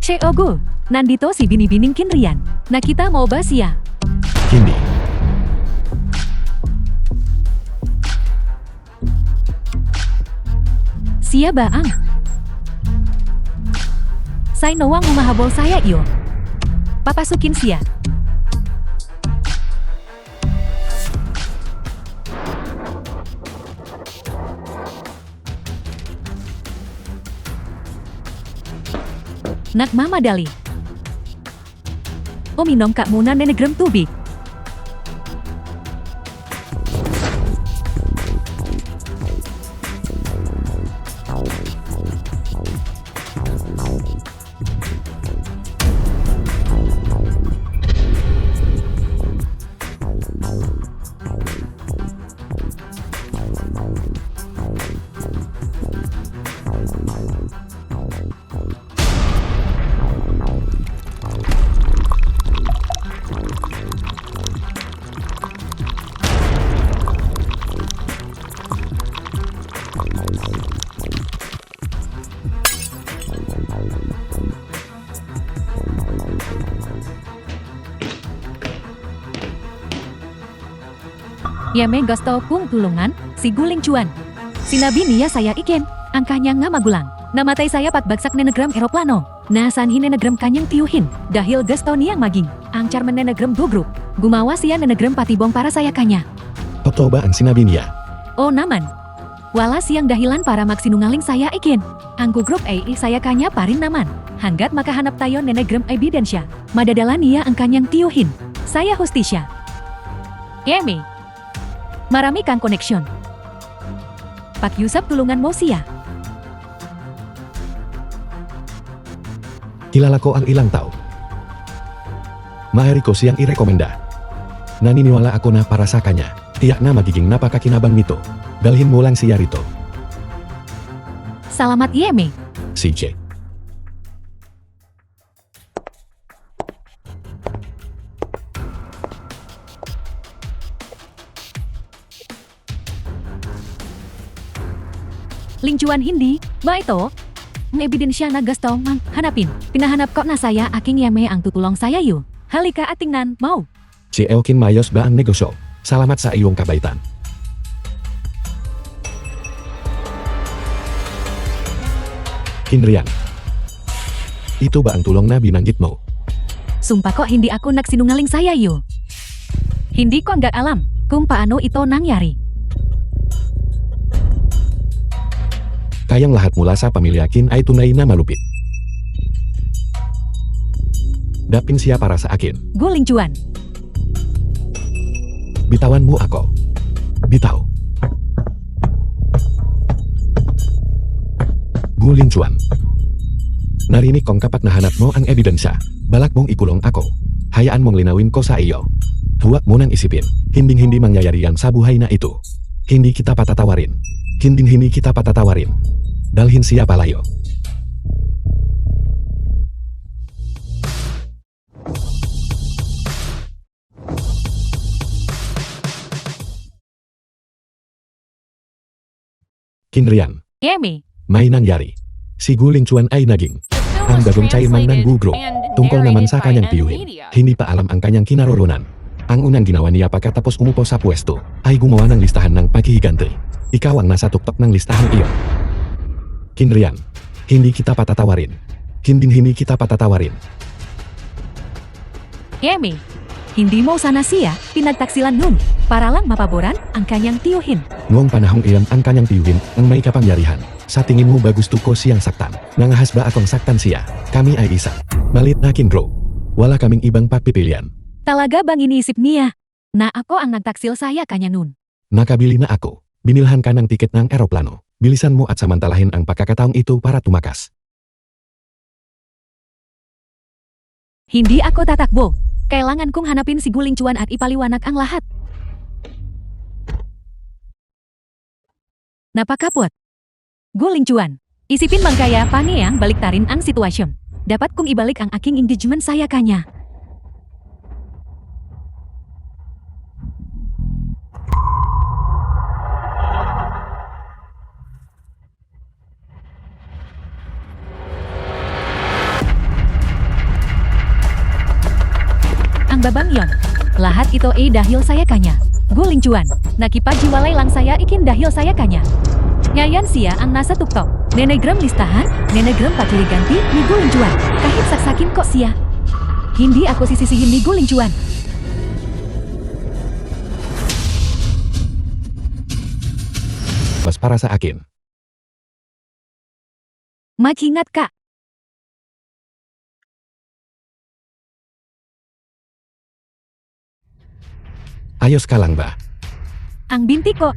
Ogu, nandito si bini-bining kinrian. Nakita mau basia. Hindi. Sia baang. Saya nawang umahabol saya iyo. Papasukin sia. Nak mama dali. Uminom kak muna nenegrem tubig. Yame gusto kung tulungan, si guling cuan. Sinabi niya saya iken, angkanya nga magulang. Namatay saya patbagsak nenegram eroplano. Nasanhin nenegram kanyang tiyuhin, dahil gusto niyang maging. Ang charman nenegram grup. Gumawa siya nenegram patibong para saya kanya. Totoo ba ang sinabi niya? Oh naman. Wala siyang dahilan para magsinungaling saya iken. Ang grup ay saya kanya parin naman. Hanggat makahanap tayo nenegram ebidensya, madadala niya ang kanyang tiyuhin. Saya hustisya. Yeme. Marami kang koneksyon. Pakiusap tulungan mo siya. Kilala ko ang ilang tao. Maaari ko siyang irekomenda. Naniniwala ako na para sa kanya, tiyak na magiging napakakinabang nito. Dalhin mo lang siya rito. Salamat Yeme. CJ. Lingcuan hindi, ba ito? May ebidensya na gusto mang hanapin. Pinahanap ko na saya aking Yeme ang tutulong saya yu. Halika at tingnan, mau. Si Elkin mayos ba ang negosyo? Salamat sa iyong kabaitan. Kinrian. Ito ba ang tulong na binanggit mo? Sumpah kok hindi ako nagsinungaling saya yu. Hindi ko nggak alam kung paano ito nangyari. Kayang lahat mula sa pamilya Kin ay tunay na malupit. Dapin siya para sa akin. Guling cuan. Bitawan mo ako. Bitaw. Guling cuan. Narinig kong kapag nahanap mo ang ebidensya, balak mong ikulong ako. Hayaan mong linawin ko sa iyo. Huwag mo nang isipin, hinding-hindi mangyayari yan sa buhay na ito. Hindi kita patatawarin. Hinding-hindi kita patatawarin. Dalhin siya palayo. Kinrian. Yeme. May nangyari. Si Guling Chuan ay naging ang bagong chairman ng Gu Group. Tungkol naman sa kanyang tiyuhin, hindi pa alam ang kanyang kinaroroonan. Ang unang ginawa niya pagkatapos umupo sa pwesto, ay gumawa ng listahan ng paghihigante. Ikaw ang nasa tuktok ng listahan iyon. Kinrian, hindi kita patatawarin. Hinding-hindi kita patatawarin. Yeme. Hindi mo sana siya pinagtaksilan nun para lang mapaboran ang kanyang tiyuhin. Noong panahong iyon ang kanyang tiyuhin ang may kapangyarihan. Sa tingin mo ba gusto ko siyang saktan? Nangahas ba akong saktan siya? Kami ay isa. Malit na Kinbro. Wala kaming ibang pagpipilian. Talaga bang iniisip niya na ako ang nagtaksil saya kanya nun? Nakabili na ako. Binilhan ka ng tiket ng eroplano. Bilisan mo at samantalahin ang pagkakataong ito para tumakas. Hindi ako tatakbo. Kailangan kong hanapin si Guling Cuan at ipaliwanag ang lahat. Napakapot. Guling Cuan, isipin man kaya paniyang baliktarin ang sitwasyon. Dapat kong ibalik ang aking engagement saya kanya. babang yon. Lahat ito dahil saya kanya. Guling cuan. Nakipa jiwalay lang saya ikin dahil saya kanya. Ngayon siya ang nasa tuktok. Nenegram listahan, nenegram pakili ganti, ni guling cuan. Kahit saksakin kok siya. Hindi ako sisisihin ni guling cuan. Pas para sa akin. Mag-ingat ka. Ayos ka lang ba? Ang binti ko.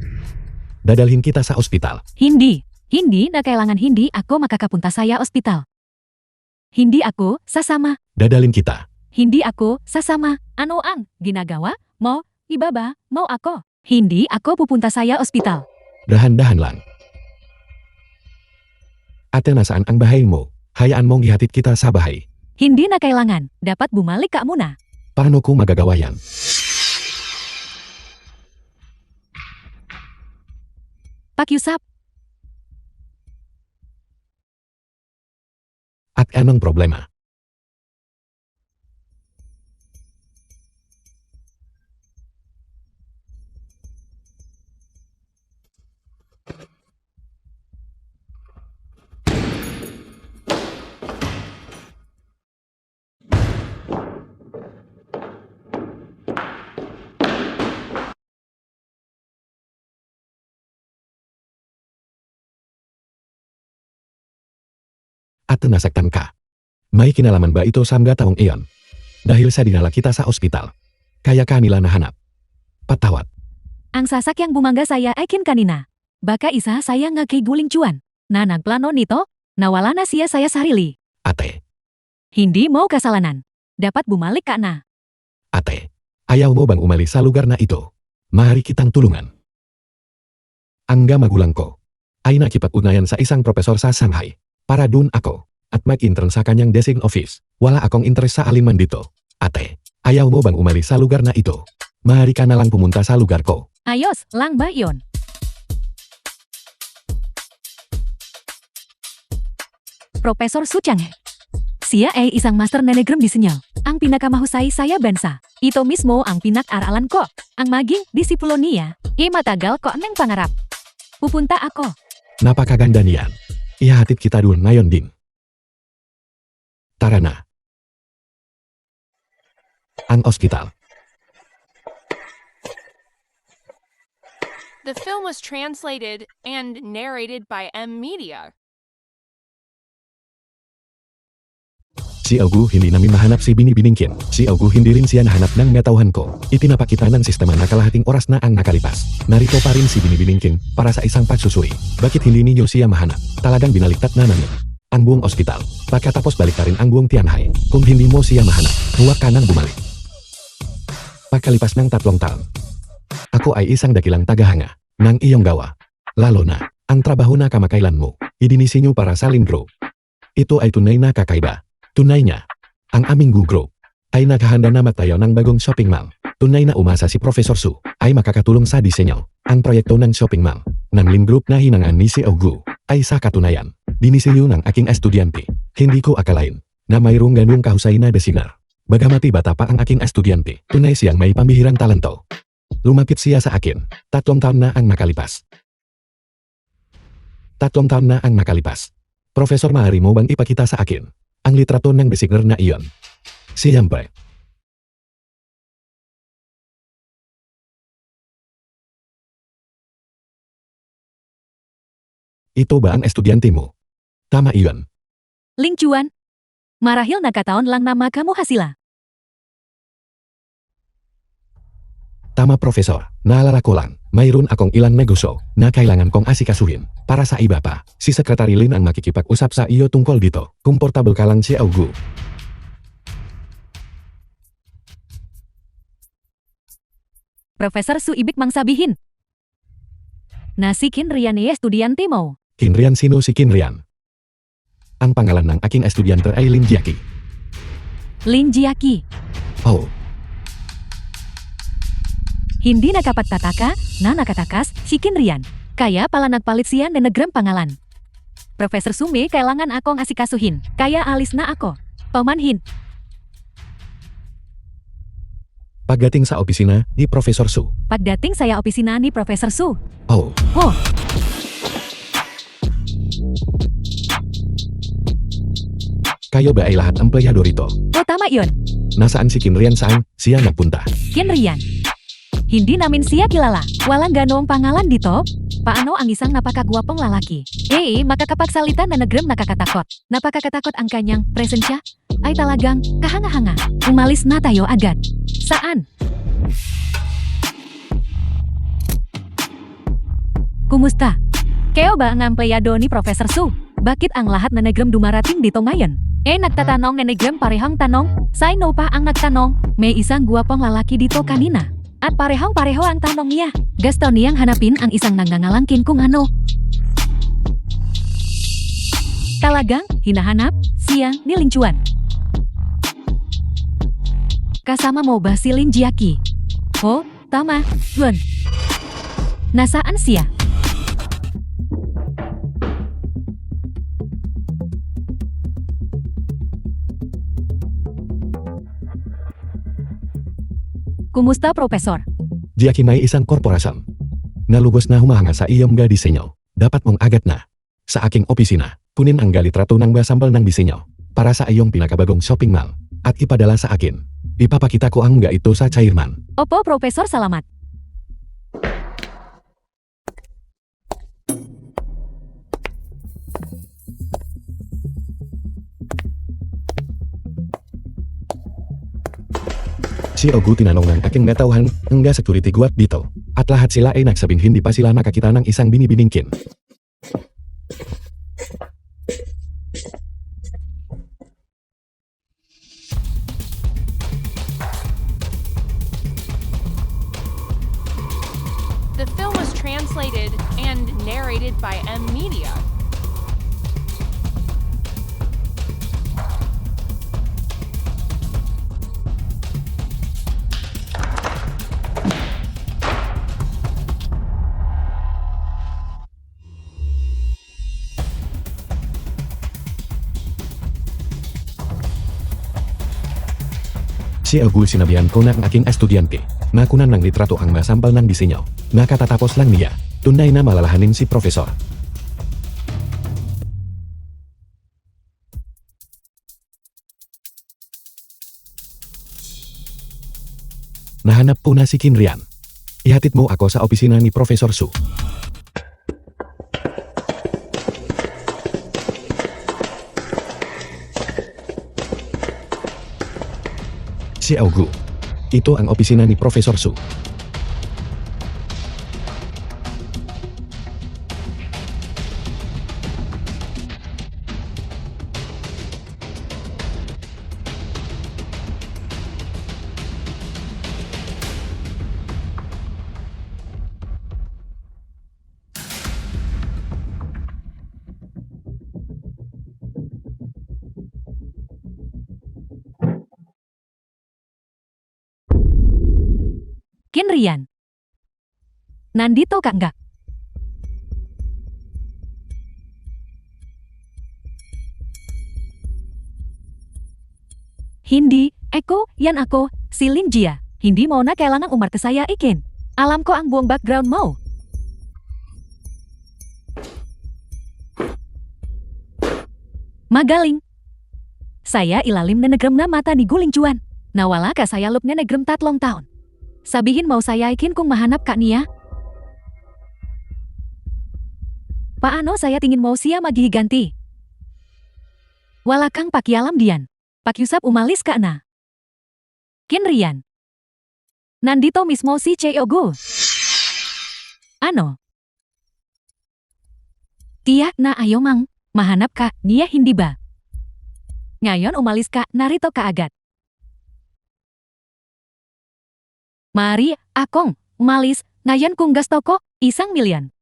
Dadalhin kita sa ospital. Hindi na kailangan hindi ako makakapunta saya ospital. Hindi ako sasama. Dadalhin kita. Hindi ako sasama. Ano ang ginagawa mo? Ibaba mo ako. Hindi ako pupunta saya ospital. Dahan-dahan lang. Ate, nasaan ang bahay mo? Hayaan mong ihatid kita sa bahay. Hindi na kailangan. Dapat bumalik ka muna. Paano ko magagawa yan? Pakiusap. At anong problema? At nasaktan ka. May kinalaman ba ito sa mga taong iyon? Dahil sa dinala kita sa ospital. Kaya kanila nahanap. Patawad. Ang sasak yang bumangga saya aikin kanina. Baka isa saya nga kay guling cuan. Na nagplano nito, nawala na siya saya sarili. Ate, Hindi mo kasalanan. Dapat bumalik ka na. ate. Ayaw mo bang umalis sa lugar na ito? Maaari kitang tulungan. Angga magulang ko ay nakipag-ugnayan sa isang profesor sa Shanghai. Para dun ako at mag-intern sa kanyang design office. Wala akong interes sa alinman dito. Ate, ayaw mo bang umalis sa lugar na ito? Maaari ka na lang pumunta sa lugar ko. Ayos lang ba yon? Profesor Su Chang. Siya ay isang master nenegram di sinyal. Ang pinakamahusay saya bansa. Ito mismo ang pinag-aralan ko. Ang maging disipulo niya. Matagal ko neng pangarap. Pupunta ako. Napakaganda niyan. Ihahatid kita dun ngayon din. Tara na. Ang ospital. The film was translated and narrated by M Media. Si Augu hindi namin mahanap si Binibiningkin. Si Augu hindi rin siya nahanap ng metauhan ko. Itinapakita ng sistema na kalahating oras na ang nakalipas. Narito pa rin si Binibiningkin para sa isang pagsusuri. Bakit hindi ninyo siya mahanap? Talagang binaliktad na namin ang buong ospital. Pagkatapos balik rin ang buong Tianhai. Kung hindi mo siya mahanap, huwag ka nang bumalik. Pagkalipas ng 3 taon, ako ay isang dakilang tagahanga ng iyong gawa. Lalo na, ang trabaho na kamakailan mo, idinisenyo para sa Lindro. Ito ay tunay na kakaiba. Tunay niya, ang aming Gugro ay naghahanda na magtayo ng bagong shopping mall. Tunay na umasa si Professor Su ay makakatulong sa disenyo. Ang proyekto ng shopping mall ng Lin Group na hinangaan ni si Augu ay sa katunayan. Dinisenyo ng aking estudyante. Hindi ko akalain na mayroong ganung kahusay na designer. Bagamati bata pa ang aking estudyante, tunay siyang may pambihirang talento. Lumapit siya sa akin. 3 taon na ang nakalipas. 3 taon na ang nakalipas. Profesor, maaari mo bang ipakita sa akin ang litrato ng designer na iyon? Siyempre. Ito ba ang estudyante mo? Tama iyon. Ling Chuan. Marahil nakataon lang nama kamu hasila. Tama, Profesor. Naalala ko lang, mayroon akong ilang negosyo na kailangan kong asikasuhin. Para sa iba pa, si Secretary Lin ang makikipag-usap sa iyo tungkol dito. Komportable ka lang, si Augu. Profesor Su ibig mang sabihin. Nasi Kinrian estudyante mo. Kinrian, sino si Kinrian? Ang pangalan ng aking estudyante ay Lin Jiaki. Lin Jiaki. Oh, Hindi nakapagtataka na nakatakas si Kinrian. Kaya pala nagpalit siya na nagram pangalan. Profesor Sume kailangan akong asikasuhin. Kaya alis na ako. Pamanhin. Pagdating sa opisina ni Profesor Su. Pagdating saya opisina ni Profesor Su. Oh, Oh, kayo ba ay lahat empleyado rito? tama yun. Nasaan si Kinrian saan siya nagpunta? Kinrian. Hindi namin siya kilala. Walang ganong pangalan dito. Paano ang isang napakagwapong lalaki? Makakapagsalitan na nagrem nakakatakot. Napakakatakot ang kanyang presensya ay talagang kahanga-hanga. Umalis na tayo agad. Saan? Kumusta? Kayo ba ang empleyado ni Profesor Su? Bakit ang lahat na nagrem dumarating dito ngayon? Nagtatanong na nagrem parehong tanong. Sino pa ang nagtanong? May isang guwapong lalaki dito kanina. At parehong-pareho ang tanong niya. Gusto niyang hanapin ang isang nangangalangkin kung ano. Talagang hinahanap siya ni Ling Chuan. Kasama mo ba si Lin Jiaqi? Oh, tama, Yun. Nasaan siya? Kumusta, Profesor? Jiaqi may isang korporasyon. Nalugos na humahanga sa iyong ga disenyo. Dapat mong agad na. Sa aking opisina, kunin ang litrato ng basambal ng disenyo para sa iyong pinakabagong shopping mall at ipadala sa akin. Ipapakita ko ang ga ito sa chairman. Opo, Profesor, salamat. Si Ogu tinanong ng aking natauhan ang ga security guard dito. At lahat sila ay nagsabing hindi pa sila nakakita ng isang binibiningkin. The film was translated and narrated by M Media. Si Ogu sinabihan ko ng aking estudyante. Nakunan ng litrato ang masambal ng disenyo. Nakatatapos lang niya. Tunay na malalahanin si Profesor. Nahanap ko na si Kinrian. Ihatid mo ako sa opisina ni Profesor Su. Si Ogu. Ito ang opisina ni Profesor Su. Kinrian. Nandito ka enggak? Hindi, yan ako, si Lin Jia. Hindi mo na kailangan umar ke saya ikin. Alam ko ang buong background mo. Magaling. Saya ilalim na nagrem na mata ni Guling Chuan. Nawala ka saya lup na nagrem 3 tahun. Sabihin mau saya ikin kung mahanap kak niya. Paano saya tingin mau siya maghihiganti? Walakang pakialam diyan. Pakiusap umalis ka na. Kinrian. Nandito mismo si Che Ogu. Ano? Tiyak na ayo mang, mahanap ka niya hindi ba? Ngayon umalis ka, narito ka agad. Mari, akong, umalis, ngayon kung gasto ko, 1 milyon.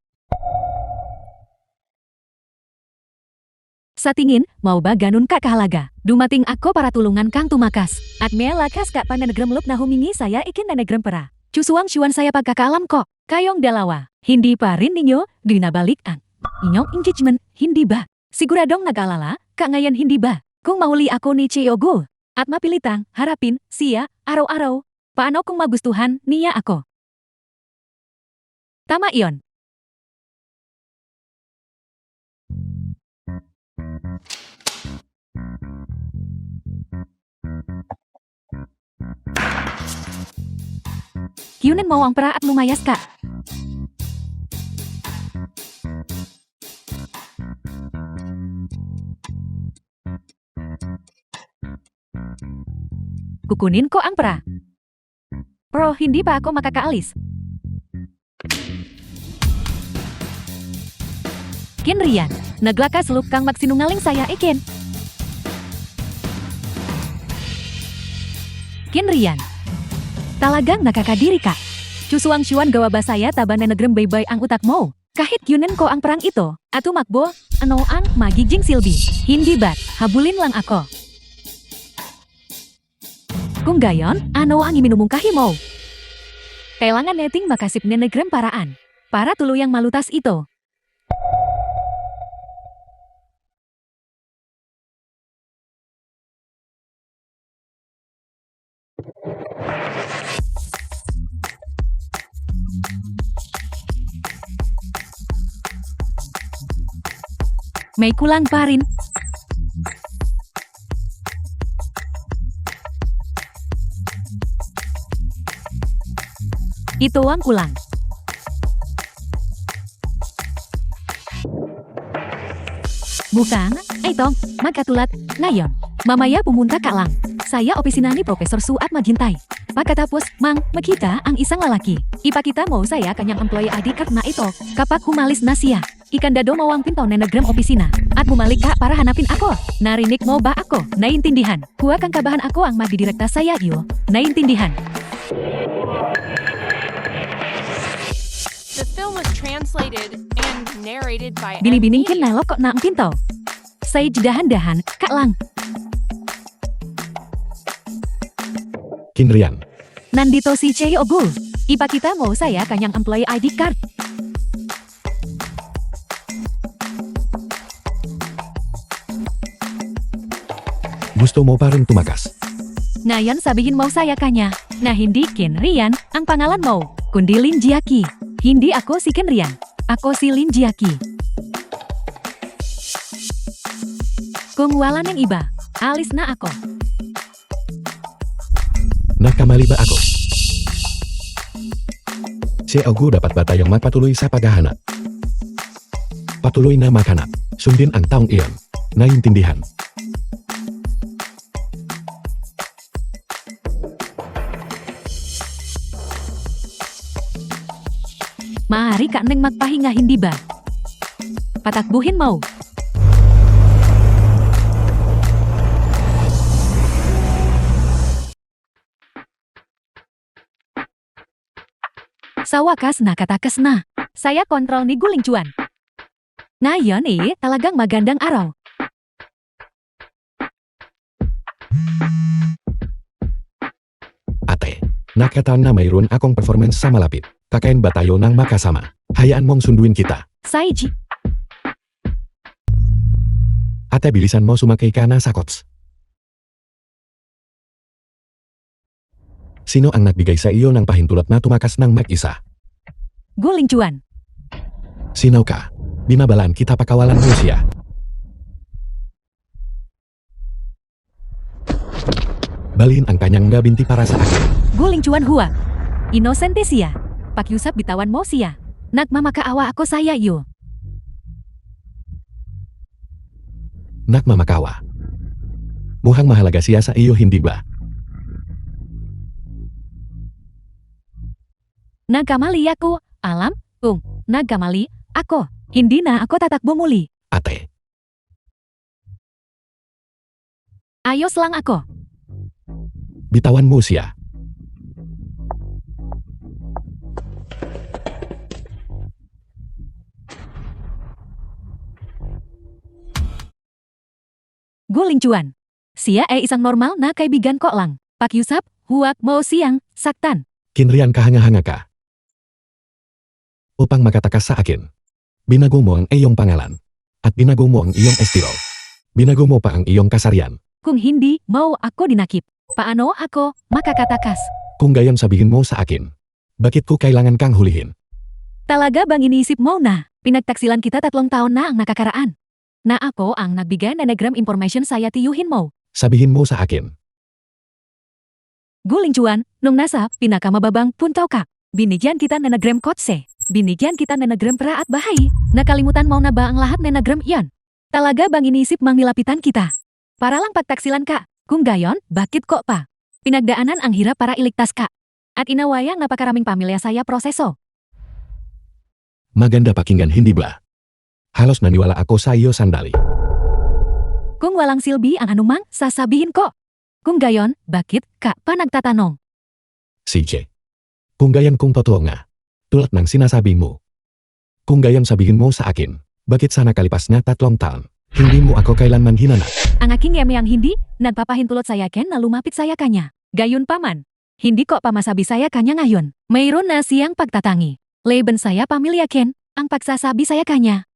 Sa tingin, mau ba ganun ka kahalaga? Dumating ako para tulungan kang tumakas. At may lakas ka pa na nagremlup na humingi saya ikin na nagrem pera. Cusuang syuan saya pagkakaalam ko. Kayong dalawa, hindi pa rin ninyo dinabalik ang inyong engagement, hindi ba? Siguradong nag-alala, ka ngayon hindi ba? Kung mahuli ako ni Che Ogu, at mapilitang harapin siya araw-araw. Paano kung magustuhan niya ako? Tama iyon. Kyunin mo ang pra at lumayas ka. Kukunin ko ang pra. Bro, hindi pa ako makakaalis. Kinrian, naglakas loop kang magsinungaling saya ikin. Kinrian, talagang nakakadiri ka. Cusuang syuan gawa ba saya taban na nagrembaybay ang utak mo. Kahit kyunen ko ang perang ito, at tumakbo, ano ang magiging silbi. Hindi bat, habulin lang ako. Kung gayon, ano ang iminumungkahi mo? Kailangan neting makasip na negrem paraan. Para tuluyang malutas ito. May kulang pa rin. Ito ang kulang. Bukan, Tong, magkatulat, ngayon. Mamaya pumunta ka lang. Saya opisina ni Profesor Suat maghintay. Pagkatapos, Mang, makita ang isang lalaki. Ipakita mo saya kanyang employee ID card na ito. Kapag humalis na siya, ikandado mo ang pinto na nagrem opisina. At bumalik ka para hanapin ako. Narinig mo ba ako? Naintindihan. Huwag kang kabahan ako ang magdidirekta saya iyo. Naintindihan. The film was translated and narrated by Binibiningkin M. na kok na ang pinto. Say dahan-dahan, kak lang. Kinrian, Nandito si Chey Ogul. Ipakita mo saya kanyang employee ID card. gusto mo pa rin tumakas. Ngayon sabihin mo saya kanya, na hindi Kinrian ang pangalan mo, kundi Lin Jiaki. Hindi ako si Kinrian, ako si Lin Jiaki. Kung wala ng iba, alis na ako. Nakamali ba ako? Si Ogu dapat ba tayong magpatuloy sa paghahanap? Patuloy na maghanap, sundin ang taong iyon. Naintindihan. Maaari ka nang magpahinga hindi ba? Patakbuhin mo. Sa wakas nakatakas na. Saya kontrol ni Guling Chuan. Ngayon talagang magandang araw. Ate, nakataon na mayroon akong performance sa malapit. Kakain ba tayo ng makasama? Hayaan mong sunduin kita. Saiji, Ate, bilisan mo sumakay ka na sa kots. Sino ang nagbigay sa iyo ng pahintulot na tumakas ng mag-isa? Guling Chuan. Sino ka? Binabalaan kita pakawalan mo siya. Balhin ang kanyang gabinti para sa akin. Guling Chuan Hua. Inosente siya. Pakiusap bitawan mo siya. Nagmamakaawa ako saya iyo. Nagmamakawa. Mukhang mahalaga siya sa iyo, hindi ba? Nagkamali ako, alam? Nagkamali ako. Hindi na ako tatakbo muli. Ate, Ayos lang ako. bitawan mo siya. Guling Chuan. Siya ay isang normal na kaibigan ko lang. Pakiusap, huwag mo siyang saktan. Kinrian, kahanga-hanga ka. Upang makatakas sa akin, binago mo ang iyong pangalan. At binago mo ang iyong estilo. Binago mo pa ang iyong kasarian. Kung hindi mo ako dinakip, paano ako makakatakas? Kung gayon sabihin mo sa akin. Bakit ko kailangan kang hulihin? Talaga bang iniisip mo na, pinagtaksilan kita 3 taon na ang nakakaraan? Na ako ang nagbigay nanagram information saya tiyuhin mo. Sabihin mo sa akin. Guling Chuan, nung nasa pinakamababang puntaw ka, binigyan kita nanagram kotse, binigyan kita nanagram pra at bahay. Nakalimutan mo na ba ang lahat nanagram iyan? Talaga bang iniisip mang nilapitan kita? Para lang pagtaksilan ka, kung gayon, bakit kok pa? Pinagdaanan ang hirap para iligtas ka. At inawayang napakaraming pamilya saya proseso. Maganda pakinggan hindi ba? Halos naniwala ako sa iyo sandali. Kung walang silbi ang anumang sasabihin ko. Kung gayon, bakit ka pa nagtatanong? CJ. Kung gayon kung totoo nga. Tulad ng sinasabi mo. Kung gayon sabihin mo sa akin, bakit sana kalipas na 3 taon, hindi mo ako kailanman hinanap? Ang aking yang hindi, nagpapahintulot saya ken na lumapit saya kanya. Gayon paman. Hindi ko pa masabi saya kanya ngayon. Mayroon na siyang pagtatangi. Leben saya pamilya ken, ang pagsasabi saya kanya.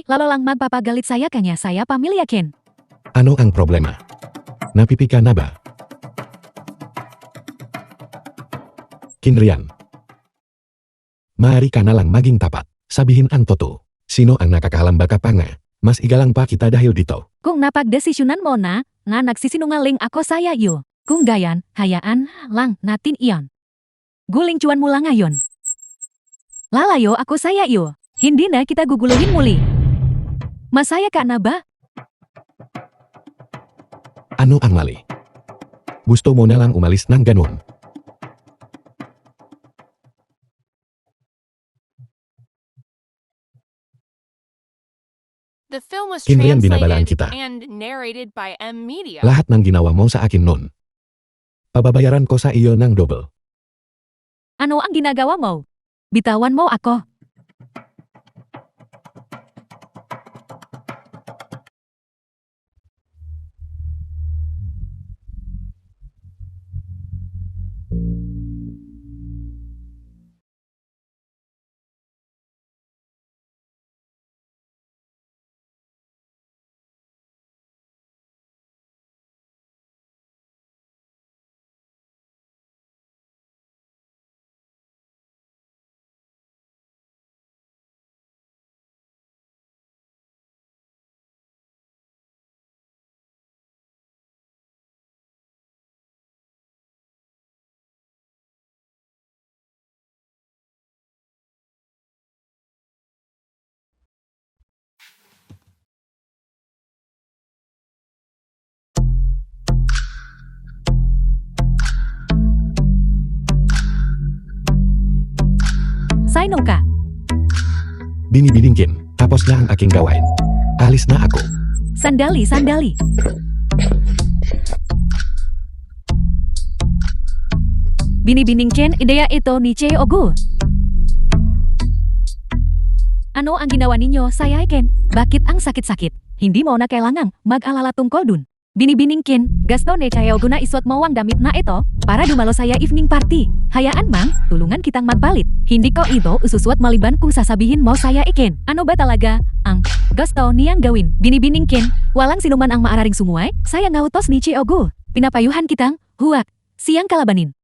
Lalo lang magpapagalit saya kanya saya pamilya ken. Ano ang problema? Napipika na ba? Kinrian. Maaari ka na lang maging tapat. Sabihin ang totoo. Sino ang nakakahalamba ka pa nga? Mas igalang pa kita dahil dito. Kung napagdesisyonan mo na nagsisinungaling ako saya iyo. Kung gayan, hayaan lang natin iyon. Guling Chuan mula ngayon. Lalayo ako saya iyo. Hindi na kita guguluhin muli. Masaya ka na ba? Ano ang mali? Gusto mo na lang umalis ng ganun. The film was Kinrian, binabalaan translated kita. and narrated by M Media. Lahat ng ginawa mo sa akin nun. Pababayaran ko sa iyo ng double. Ano ang ginagawa mo? Bitawan mo ako. Saino ka. Binibiningkin, tapos na ang aking gawain. Alis na ako. Sandali. Binibiningkin ideya ito ni Che Ogu. Ano ang ginawa ninyo, saya Ken? Bakit ang sakit-sakit? Hindi mo na kailangang mag-alala tungkol dun. Binibiningkin, gasto ni Che Ogu na isuot mo ang damit na ito para dumalo saya evening party. Hayaan mang, tulungan kitang magpalit. Hindi ko ito ususuot maliban kung sasabihin mo saya Ken. Ano ba talaga ang gusto niyang gawin? Binibiningkin, walang sinuman ang maararing sumuway. Saya ngautos ni Che Ogu. Pinapayuhan kitang, huwag siyang kalabanin.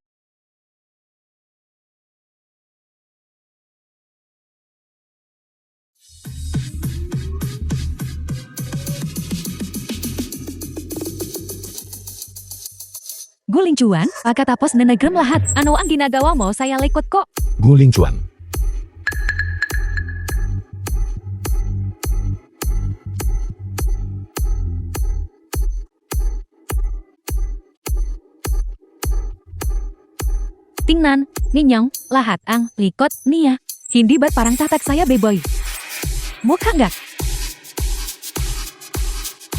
Guling Chuan, pagkatapos nanagram lahat, ano ang ginagawa mo saya likot ko? Guling Chuan. Tingnan, ninyong, lahat ang likot niya. Hindi ba't parang tatak saya, beboy? Mukha nggak?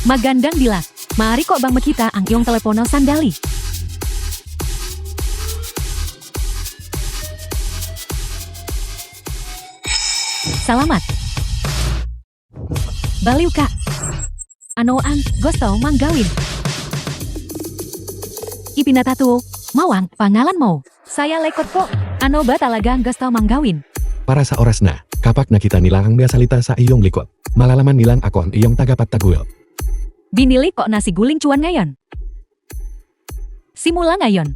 Magandang dilat. Maaari ko bang makita ang iyong telepono sandali? Salamat. Baliw ka. Ano ang gusto mang gawin? Ipinatato, mawang pangalan mo. Saya lekot po. Ano ba talaga ang gusto mang gawin? Para sa oras na, kapag nakita nilang ang salita sa iyong likod, malalaman nilang ako ang iyong tagapagtaguyod. Binili ko na si Guling Chuan ngayon. Simula ngayon.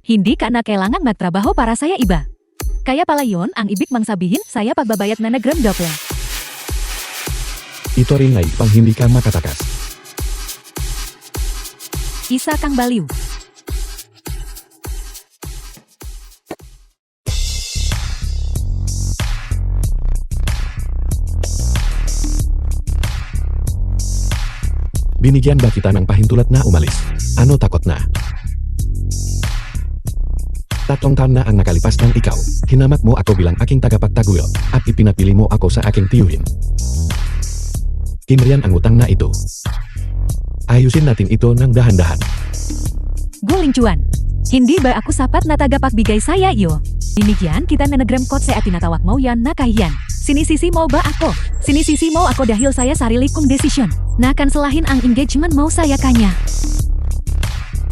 Hindi karena kelangan mat trabaho para saya iba. Kaya palayon ang ibig mangsabihin saya pagbabayat na nagram doble. Ito rin ay pang hindi ka makatakas. Isa kang baliw. Binigyan ba kita ng pahintulat na umalis? Ano takot na? 3 taon na ang nakalipas ng ikaw. Hinamak mo ako bilang aking tagapagtaguyod at ipinapili mo ako sa aking tiyuhin. Kinrian ang utang na ito. Ayusin natin ito ng dahan-dahan. Guling cuan. Hindi ba ako sapat na tagapagbigay saya iyo? Demikian kita na nagram kot saya tinatawag mo yan na kahiyan. Sinisisi mo ba ako? Sinisisi mo ako dahil saya sarili kong decision. Na akan selahin ang engagement mo saya kanya.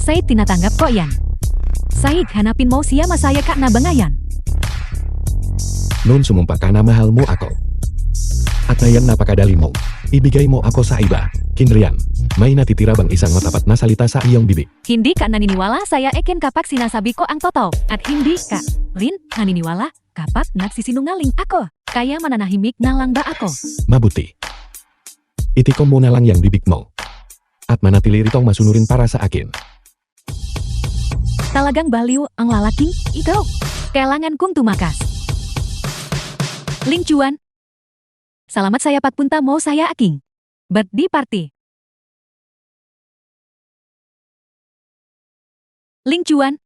Saya tinatanggap ko yan. Said hanapin mo siya masaya ka na bangayan. Noon sumumpa ka na mahal mo ako. At ngayon napakadali mo. Ibigay mo ako sa iba. Kinrian, may natitira bang isang matapat na salita sa iyong bibig? Hindi ka naniniwala saya eken kapak sinasabi ko ang totoo. At hindi ka rin naniniwala kapak nagsisinungaling ako. Kaya mananahimik na lang ba ako? Mabuti. Itikom mo na lang yang bibig mo. At manatili ritong masunurin para sa akin. Talagang baliw ang lalaking ikaw. Kailangan kong tumakas. Ling cuan. Salamat saya patpunta mo saya aking. Birthday party. Ling cuan.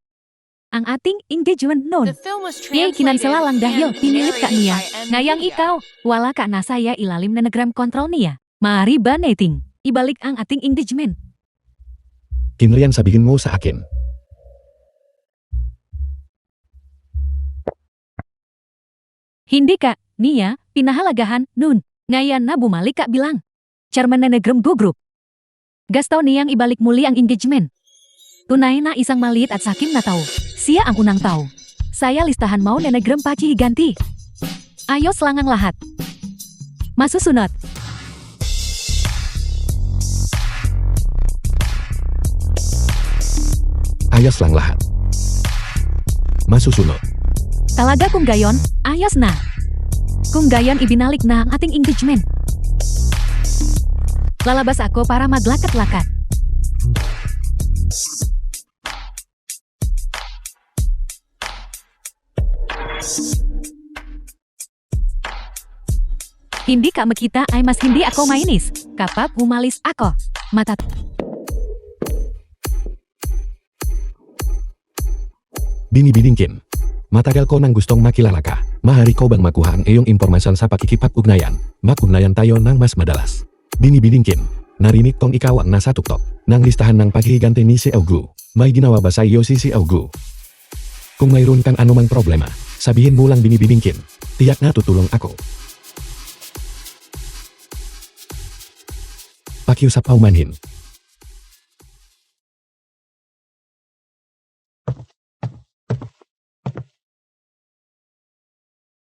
Ang ating engagement noon. The film was Yay translated kinansalalang dahil and pinilit ka narrated niya. by M. Ngayang Media. ikaw, wala ka na saya ilalim na nagram kontrol niya. Mari ba nating ibalik ang ating engagement? Kinrian sabihin mo sa akin. Hindi ka, niya, pinahalagahan, nun. Ngayon na bumalik ka bilang. Chairman na nagram go group. Gastaw niyang ibalik muli ang engagement. Tunay na isang maliit at sakim na tao. Siya ang unang tao. Saya listahan mau na nagram paci higanti. Ayos lang ang lahat. Masusunod. Ayos lang lahat. Masusunod. Talaga kung gayon, ayos na. Kung gayon ibinalik na ang ating engagement. Lalabas ako para maglakat-lakat. Hindi ka makita ay mas hindi ako mainis. Kapag humalis ako. Mata. Binibidingkin. Matagal ko nang gustong makilala ka. Mahari ko bang makuha ang iyong impormasyon sa pakikipag-ugnayan? Mag-ugnayan tayo ng mas madalas. Binibidingkin. Narinig kong ikaw ang nasa tuktok ng listahan ng paghihiganti ni si Augu. May ginawa ba sa iyo si Augu? Kung mayroon kang anumang problema, sabihin mo lang binibidingkin. Tiyak na tutulong ako. Pakiusap paumanhin.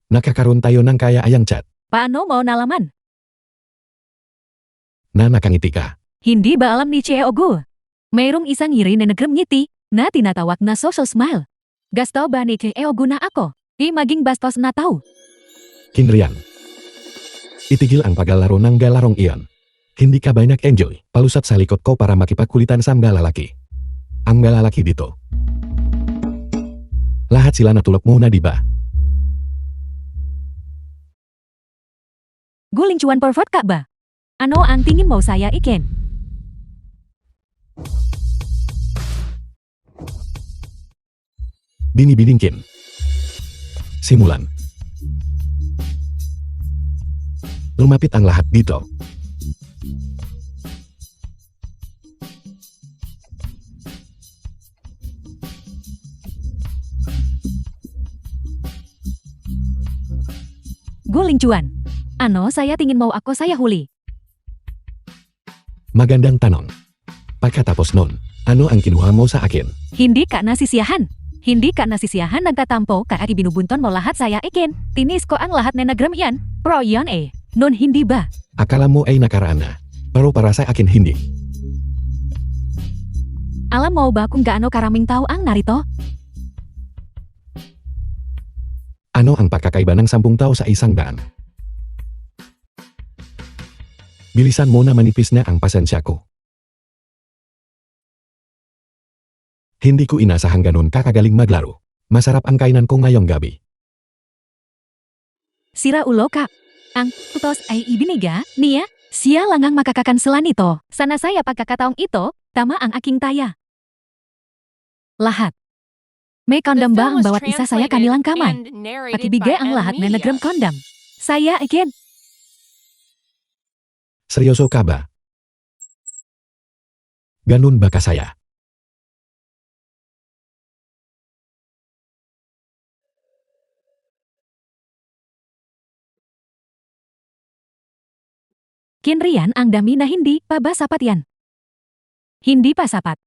Nakakaroon tayo ng kaya-ayang chat. Paano mau nalaman? Na nakangiti ka. Hindi ba alam ni Chie Ogu? Mayroong isang ngiri na nagram ngiti na tinatawag na social smile. Gasto ba ni Chie Ogu na ako? Di maging bastos na tao. Kinrian. Itigil ang paglalaro ng galarong iyon. Hindi ka banyak enjoy. Palusat sa likod ko para makipagkulitan sa mga lalaki. Ang mga lalaki dito. Lahat sila natulog mo na diba? Guling cuan pervert ka ba? Ano ang tingin mo saya iken? Binibidingkin. Simulan. Lumapit ang lahat dito. Guling cuan. Ano saya tingin mau ako saya huli? Magandang tanong. Pagkatapos nun, ano ang kinuha mo sa akin? Hindi ka nasisiyahan. Hindi ka nasisiyahan nagtatampo kaya ibinubunton mo lahat saya iken. Tinis ko ang lahat na nagram iyan. Pro iyan eh. Nun hindi ba? Akala mo ay nakaraan na. Pero para sa akin hindi. Alam mo ba kung gaano karaming tao ang narito? Ano ang pagkakaiba ng 10 tao sa 100? Bilisan mo na manipis na ang pasensya ko. Hindi ko inasahang ganun kakagaling maglaro. Masarap ang kainan ko ngayong gabi. Sira ulo kak. Ang tutos ay ibiniga, niya, siya langang makakakanselan ito. Sana saya pagkakataong ito, tama ang aking taya. Lahat. May The kondom ba film ang was bawat isa saya translated kanilang kaman? and narrated Pakibigay by ang M. lahat na Media. nagram kondom. Saya ikin. Seryoso ka ba? Ganun ba kasaya? Kinrian ang dami na hindi pa ba sapat yan? Hindi pa sapat.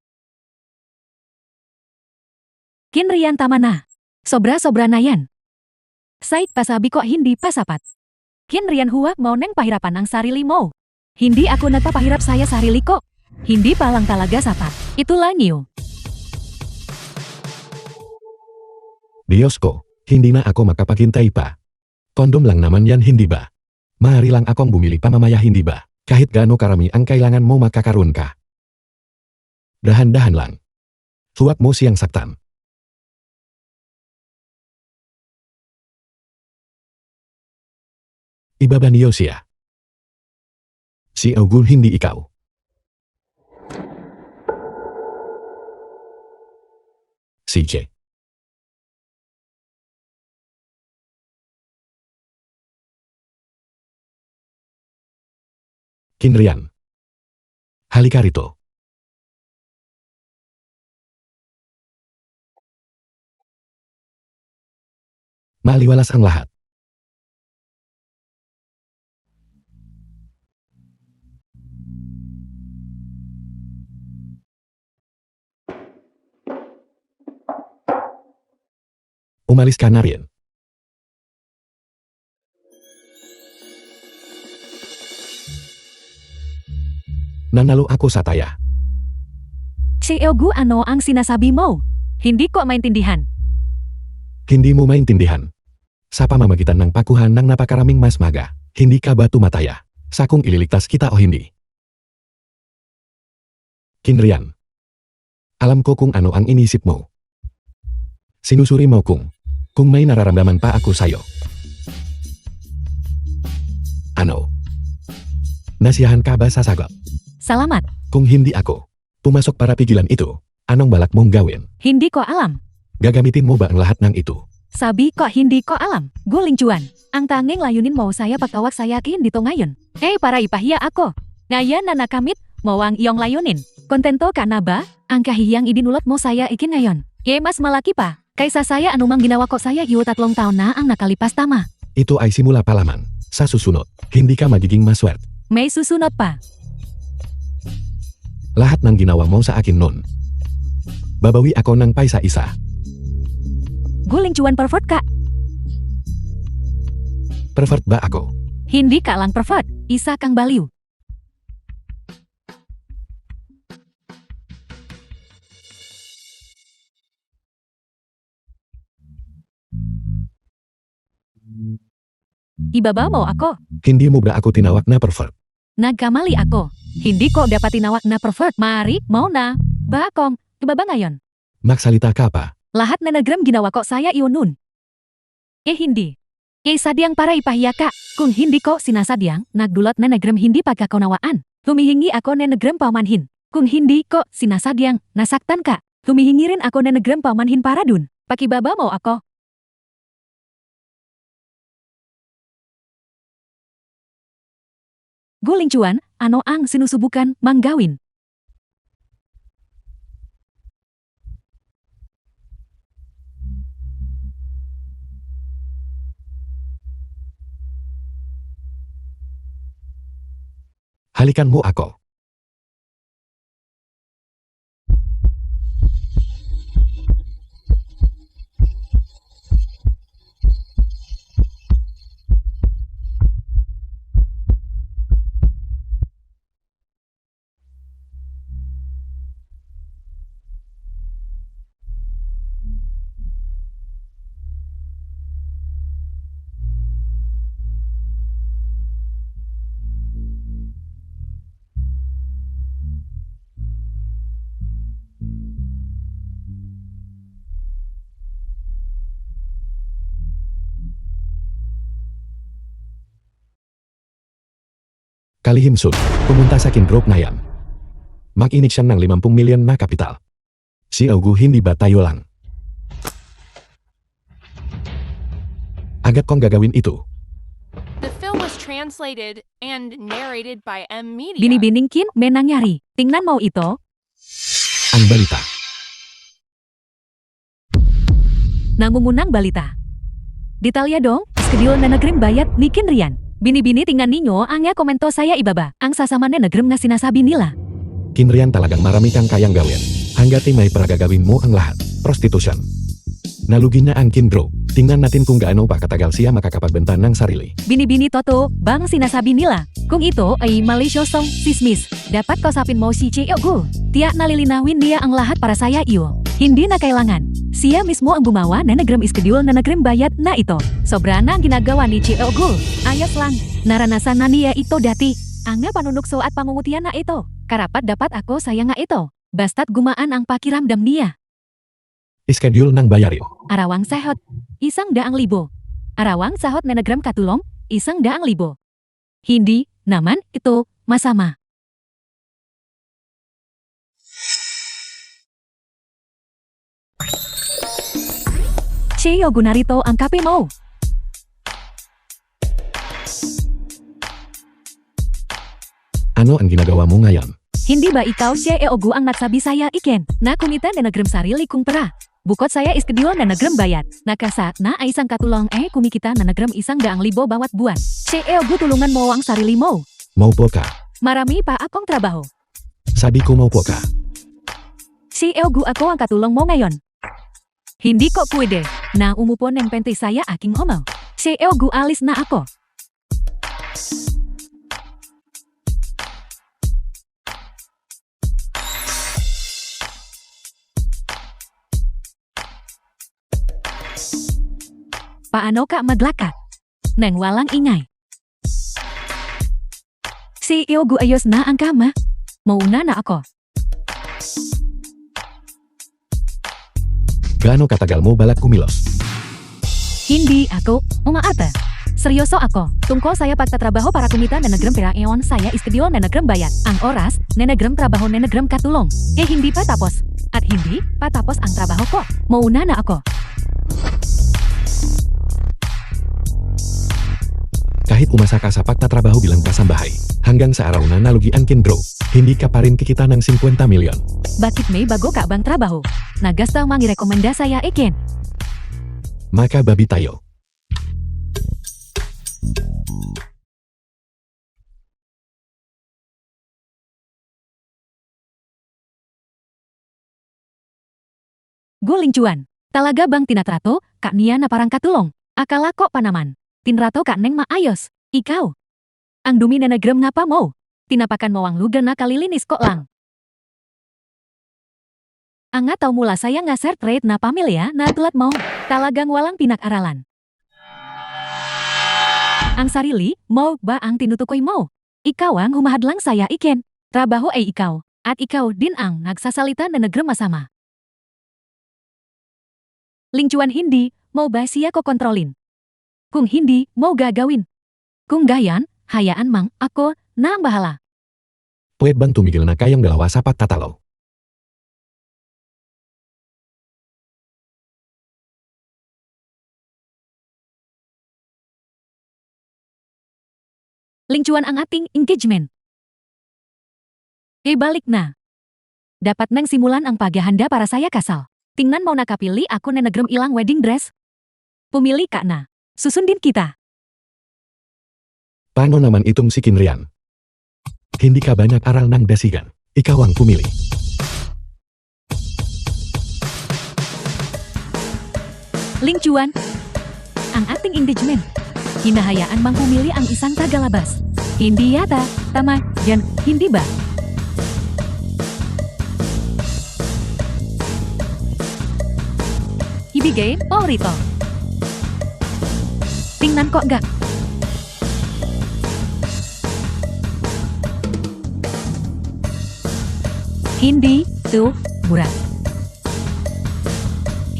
Kinrian tama na. Sobra-sobra na yan. Sait pasabi ko hindi pa sapat. Kinrian huwag mau neng pahirapan ang sarili mo. Hindi ako nagpapahirap saya sarili ko. Hindi pa lang talaga sapat. Itulah niyo. Diyos ko, hindi na ako makapagintay pa. Kondom lang naman yan hindi ba? Maaari lang akong bumili pa mamaya hindi ba? Kahit gaano karami ang kailangan mo makakaroon ka. Dahan-dahan lang. Huwag mo siyang saktan. Ibaba niyo siya. Si Augul hindi ikaw. Si J. Kinrian. Halika rito. Maaliwalas ang lahat. Umalis ka na rin. Nanalo ako sa taya. Si Eogu ano ang sinasabi mo? Hindi ko maintindihan. Hindi mo maintindihan. Sa pamamagitan ng pakuhan ng napakaraming mas maga, hindi ka ba tumataya? Sa kung ililigtas kita o hindi? Kinrian. Alam ko kung ano ang inisip mo. Sinusuri mo kung may nararamdaman pa ako sayo. Ano? Nasiyahan ka ba sa sagot? Salamat. Kung hindi ako pumasok para pigilan ito, anong balak mong gawin? Hindi ko alam. Gagamitin mo ba ang lahat ng ito? Sabi ko hindi ko alam. Guling cuan. Ang tanging layunin mo saya pagtawag saya kin dito ngayon. Para ipahiya ako. Ngayon na nakamit mo ang iyong layunin. Kontento ka na ba? Ang kahiyang idinulot mo saya ikin ngayon. Mas malaki pa. Kaysa saya anumang ginawa ko saya 3 taon na ang nakalipas tama. Ito ay simula pa lamang. Sa susunod, hindi ka magiging maswerte. May susunod pa. Lahat ng ginawa mo sa akin nun. Babawi ako ng paisa-isa. Guling cuan pervert ka. Pervert ba ako? Hindi ka lang pervert. Isa kang baliw. Ibaba mo ako. Hindi mo ba ako tinawag na pervert? Nagkamali ako. Hindi ko dapat tinawag na pervert. Mari, mau na. Bakong, ibaba ngayon. Magsalita ka pa. Lahat na nagram ginawa ko saya iyon nun. Hindi. Sadyang para ipahiya ka. Kung hindi ko sinasadyang, nagdulot na nagram hindi pagkakunawaan. Humihingi ako na nagram pamanhin. Kung hindi ko sinasadyang, nasaktan ka. Humihingi rin ako na nagram pamanhin para dun. Pakibaba mo ako. Guling cuan, ano ang sinusubukan manggawin? Halikan mo ako. kali himsun, pumuntasakin grup nayan. Mak ini siya ng 50 milyon na kapital. Si Augu hindi ba tayo lang? Agad kong gagawin itu. The film was translated and narrated by M Media. Bini-bining kin menang nyari. Tingnan mau ito. Ang balita. Nangumunang balita. Detalya dong, iskedil na nagrem bayat nikin rian. Bini-bini tingnan ninyo ang ya komento saya ibaba. Ang sasama na nagrem na sinasabi nila. Kinrian talagang marami kang kayang gawin. Hanggat may peragagawin mo ang lahat. Prostitution. Nalugi na ang kinbro. Tingnan natin kung gaano pa katagal siya makakapagbenta ng sarili. Bini-bini toto, bang sinasabi nila. Kung ito ay malisyosong sismis, dapat kausapin mo si Augu. Tiyak nalilinawin dia ang lahat para saya iyo. Hindi na kailangan. Siya mismo ang gumawa na nagrem iskedul na nagrem bayat na ito. Sobra na ang ginagawa ni Augu. Ayos lang. Naranasan na niya ito dati. Anga panunukso at pangungutian na ito. Karapat dapat ako saya nga ito. Basta't gumaan ang pakiramdam niya. Schedule ng bayarin. Arawang sahot, 100,000. Arawang sahot na nagrem katulong, 100,000. Hindi naman ito masama. Augu narito ang kape mo. Ano ang ginagawa mo ngayon? Hindi ba ikaw Augu ang nagsabi saya iken na kumita na nagrem sarili kong pera? Bukod saya iskedil na nagrem bayat. Nakasa na ay isang katulong kumikita na nagrem 100,000 bawat buwan. Augu tulungan mo ang sarili mo. Mau po ka? Marami pa akong trabaho. Sabi ko mau po ka. Augu ako ang katulong mo ngayon. Hindi ko pwede na umupon ng pente saya aking homo. Augu alis na ako. Paano ka maglakad? Nang walang ingay. Augu ayos na ang kama. Mauna na ako. Gaano katagal mo balak kumilos? Hindi ako umaata. Seryoso ako. Tungkol saya pagtatrabaho para kumita na nagrem pera eon saya iskedil na nagrem bayat. Ang oras na nagrem trabaho na nagrem katulong. Hindi pa tapos. At hindi pa tapos ang trabaho ko. Mauna na ako. Kahit umasa ka sa pagtatrabaho bilang kasambahay, hanggang sa araw na nalugi ang kinbro, hindi ka pa rin kikita ng 50 milyon. Bakit may bago ka bang trabaho? Nagasta mangirekomenda saya iken. Maka babi tayo. Guling cuan. Talaga bang tinatrato, kak Nia na parang katulong? Akala kok panaman. Tinrato kak Neng maayos. Ikaw. Ang dumi na nagrem ngapa mo? Tinapakan mo ang lugar na kalilinis kok lang. Anga tau mula saya ngaser trade na pamilya na tulat mo. Talagang walang pinag-aralan. Ang sarili, mo ba ang tinutukoy mo? Ikaw ang humahadlang saya iken. Trabaho ay ikaw. At ikaw din ang nagsasalita na nagrem masama. Lingcuan hindi, mau ba siya ko kontrolin? Kung hindi, mau gagawin. Kung gayan, hayaan mang ako na ang bahala. Pwede bang tumigil na kayong dalawa sa pagtatalo? Lingcuan ang ating engagement. Balik na. Dapat nang simulan ang paghahanda para saya kasal. Tingnan mau nakapili ako na nagrem ilang wedding dress. Pumili ka na. Susundin kita. Paano naman itong si Kinrian? Hindi ka banyak aral ng dasigan. Ikaw ang pumili. Lingcuan. Ang ating engagement. Hinahayaan mang pumili ang isang tagalabas. Hindi yata, tama, yan, hindi ba? Ibigay mo rito. Tingnan ko gak? Hindi itu murah.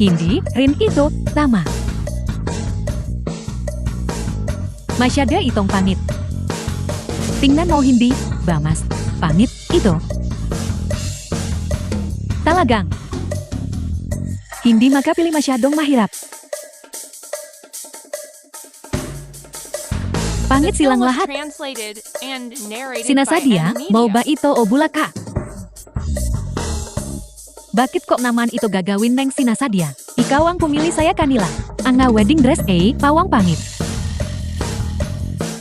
Hindi rin itu tama. Masyada itong pangit. Tingnan mo hindi, ba mas, pangit, ito. Talagang. Hindi makapili masyadong mahirap. Pangit The film silang was lahat. translated and narrated Sinasadya, by M mau ba Media. ito o bulaka? Bakit kok naman ito gagawin neng sinasadya? Ikaw ang pumili saya kanila. Ang nga wedding dress pawang pangit.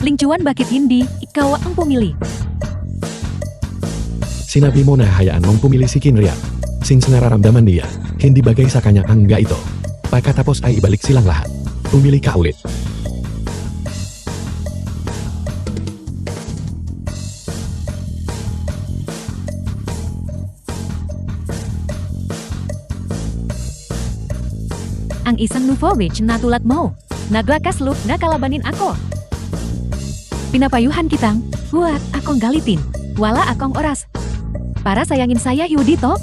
Lingcuan bakit hindi, ikaw ang pumili. Sinabi mo na hayaan mong pumili si Kinrian. Since nararamdaman niya, hindi bagay sa kanya ang nga ito. Pagkatapos ay ibalik silang lahat. Pumili ka ulit. Ang isang Nufovich na tulad mo. Naglakas loop na kalabanin ako. Pinapayuhan kitang, buat akong galitin. Wala akong oras. Para sayangin saya Yudito.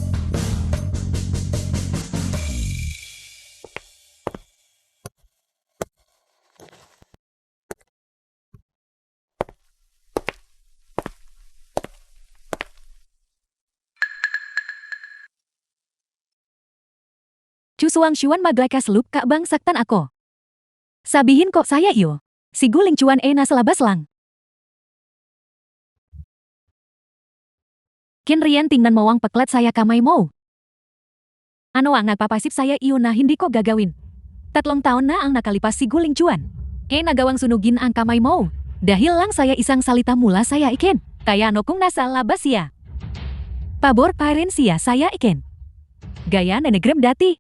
Cusuang Syuan maglakas loop kak bang saktan ako. Sabihin kok saya iyo. Si guling cuan na selabas lang. Kinrian tingnan mawang peklat saya kamay mo. Ano ang nagpapasip saya iyo na hindi ko gagawin. 3 taon na ang nakalipas si guling cuan. Nagawang sunugin ang kamay mo. Dahil lang saya isang salita mula saya iken. Kaya no kung nasa labas siya. Pabor pa rin siya saya iken. Gaya nenegrem dati.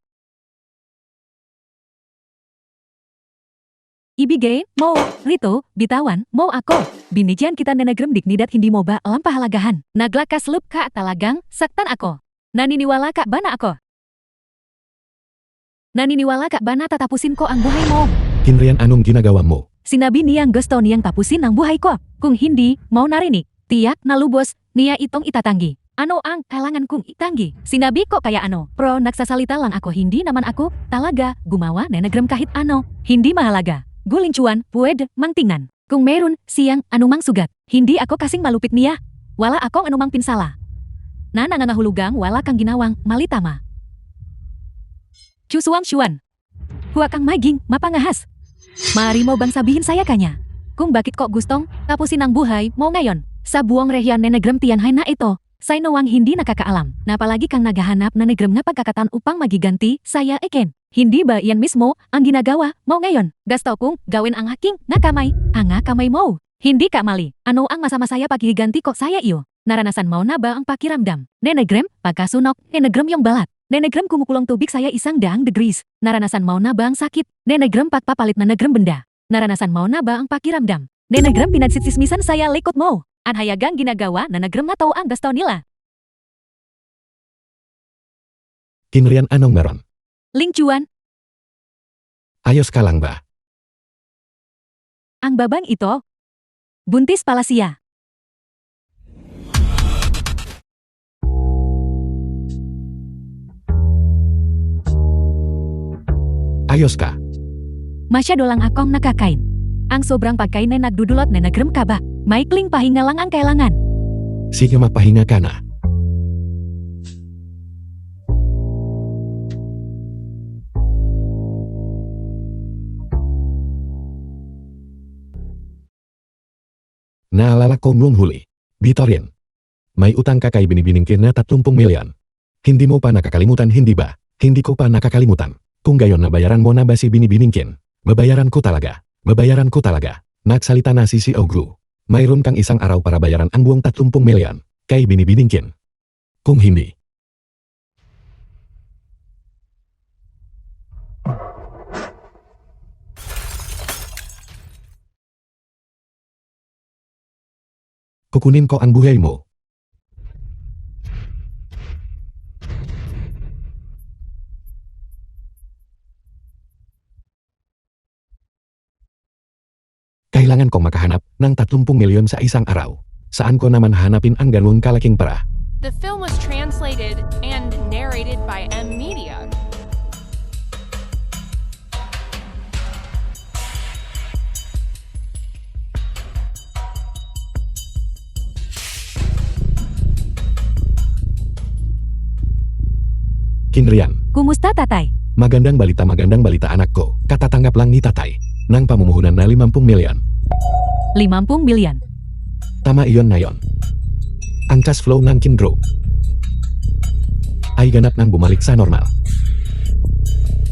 Ibigay, mo, rito, bitawan, mo ako. Binigyan kita nenegrem dignidad hindi mo ba alam pahalagahan. Naglakas loop ka talagang, saktan ako. Naniniwala ka ba na ako? Naniniwala ka ba na tatapusin ko ang buhay mo? Kinrian, anong ginagawa mo? Sinabi niyang gusto niyang tapusin ang buhay ko. Kung hindi, mau narinig. Tiyak na lubos, niya itong itatanggi. Ano ang kailangan kong itanggi? Sinabi ko kaya ano, pro nagsasalita lang ako hindi naman ako, talaga, gumawa nenegrem kahit ano, hindi mahalaga. Guling cuan, pwede, mang tingnan. Kung meron, siyang, anumang sugat. Hindi ako kasing malupit niya. Wala akong anumang pinsala. Na nangangahulugang wala kang ginawang, mali tama. Cusuang Syuan. Huwag kang maging, mapangahas. Maaari mo bang sabihin saya kanya? Kung bakit kok gustong, tapusin ang buhay mo ngayon. Sa buong rehiyan nenegrem tiyanhay na ito, say nawang hindi nakakaalam. Na palagi kang naghahanap na negrem na pagkakatan upang magiganti, saya iken. Hindi ba yan mismo ang ginagawa mo ngayon? Gusto kong gawin ang haking na kamay, ang kamay mo. Hindi ka mali. Ano ang masama saya paghiganti ko saya iyo? Naranasan mo na ba ang pakiramdam? Nenegrem, pagkasunok, nenegrem yung balat. Nenegrem kumukulong tubig saya 100 degrees. Naranasan mo na ba ang sakit? Nenegrem pagpapalit na negrem benda. Naranasan mo na ba ang pakiramdam? Nenegrem pinagsisismisan saya likod mo. Anhayagang ginagawa na negrem na tao ang gusto nila. Kinrian, anong meron? Lingcuan, Ayos ka lang ba? ang babang ito. Buntis pala siya. Ayos ka? Masyado lang akong nakakain. Ang sobrang pagkain na nagdudulot na nagrem ka ba? Maikling pahinga lang ang kailangan. Sige, mapahinga ka na. Naalala ko noong huli. Bitorin. May utang ka kay binibiningkin na 30 milyon. Hindi mo pa nakakalimutan, hindi ba? Hindi ko pa nakakalimutan. Kung gayon nabayaran mo na ba si binibiningkin? Babayaran ko talaga. Babayaran ko talaga. Nagsalita na si Ogru. Mayroon kang isang araw para bayaran ang buong 30 milyon kay binibiningkin. Kung hindi, kukunin ko ang buhay mo. Kailangan kong makahanap ng 30 milyon sa isang araw. Saan ko naman hanapin ang ganun kalaking pera? The film was translated and narrated by M Media. Kinrian, Kumusta tatay? magandang balita anakku. Kata tanggap lang ni tatay. Nang pamumuhunan na 50 milyon. 50 milyan. Tama iyon na yon. Ang cash flow ng Kin Group ay ganap nang bumalik sa normal.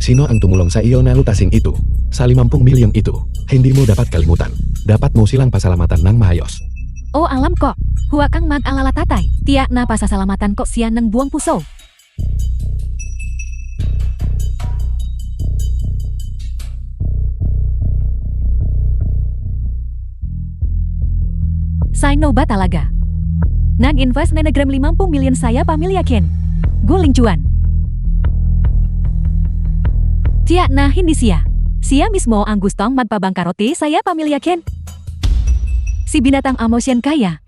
Sino ang tumulong sa iyo na lutasin itu? Sa 50 milyon itu, hindi mo dapat kalimutan. Dapat mo silang pasalamatan ng maayos. Oh alam kok. Huwag kang mag-alala tatay. Tiyak na pasasalamatan kok siya ng buong puso. Sino ba talaga? Nag-invest na nagram 50 milyon saya pamilya Ken. Guling cuan. Tiyak na hindi siya. Siya mismo ang gustong magpabangkarote saya pamilya Ken. Si binatang emosyen kaya.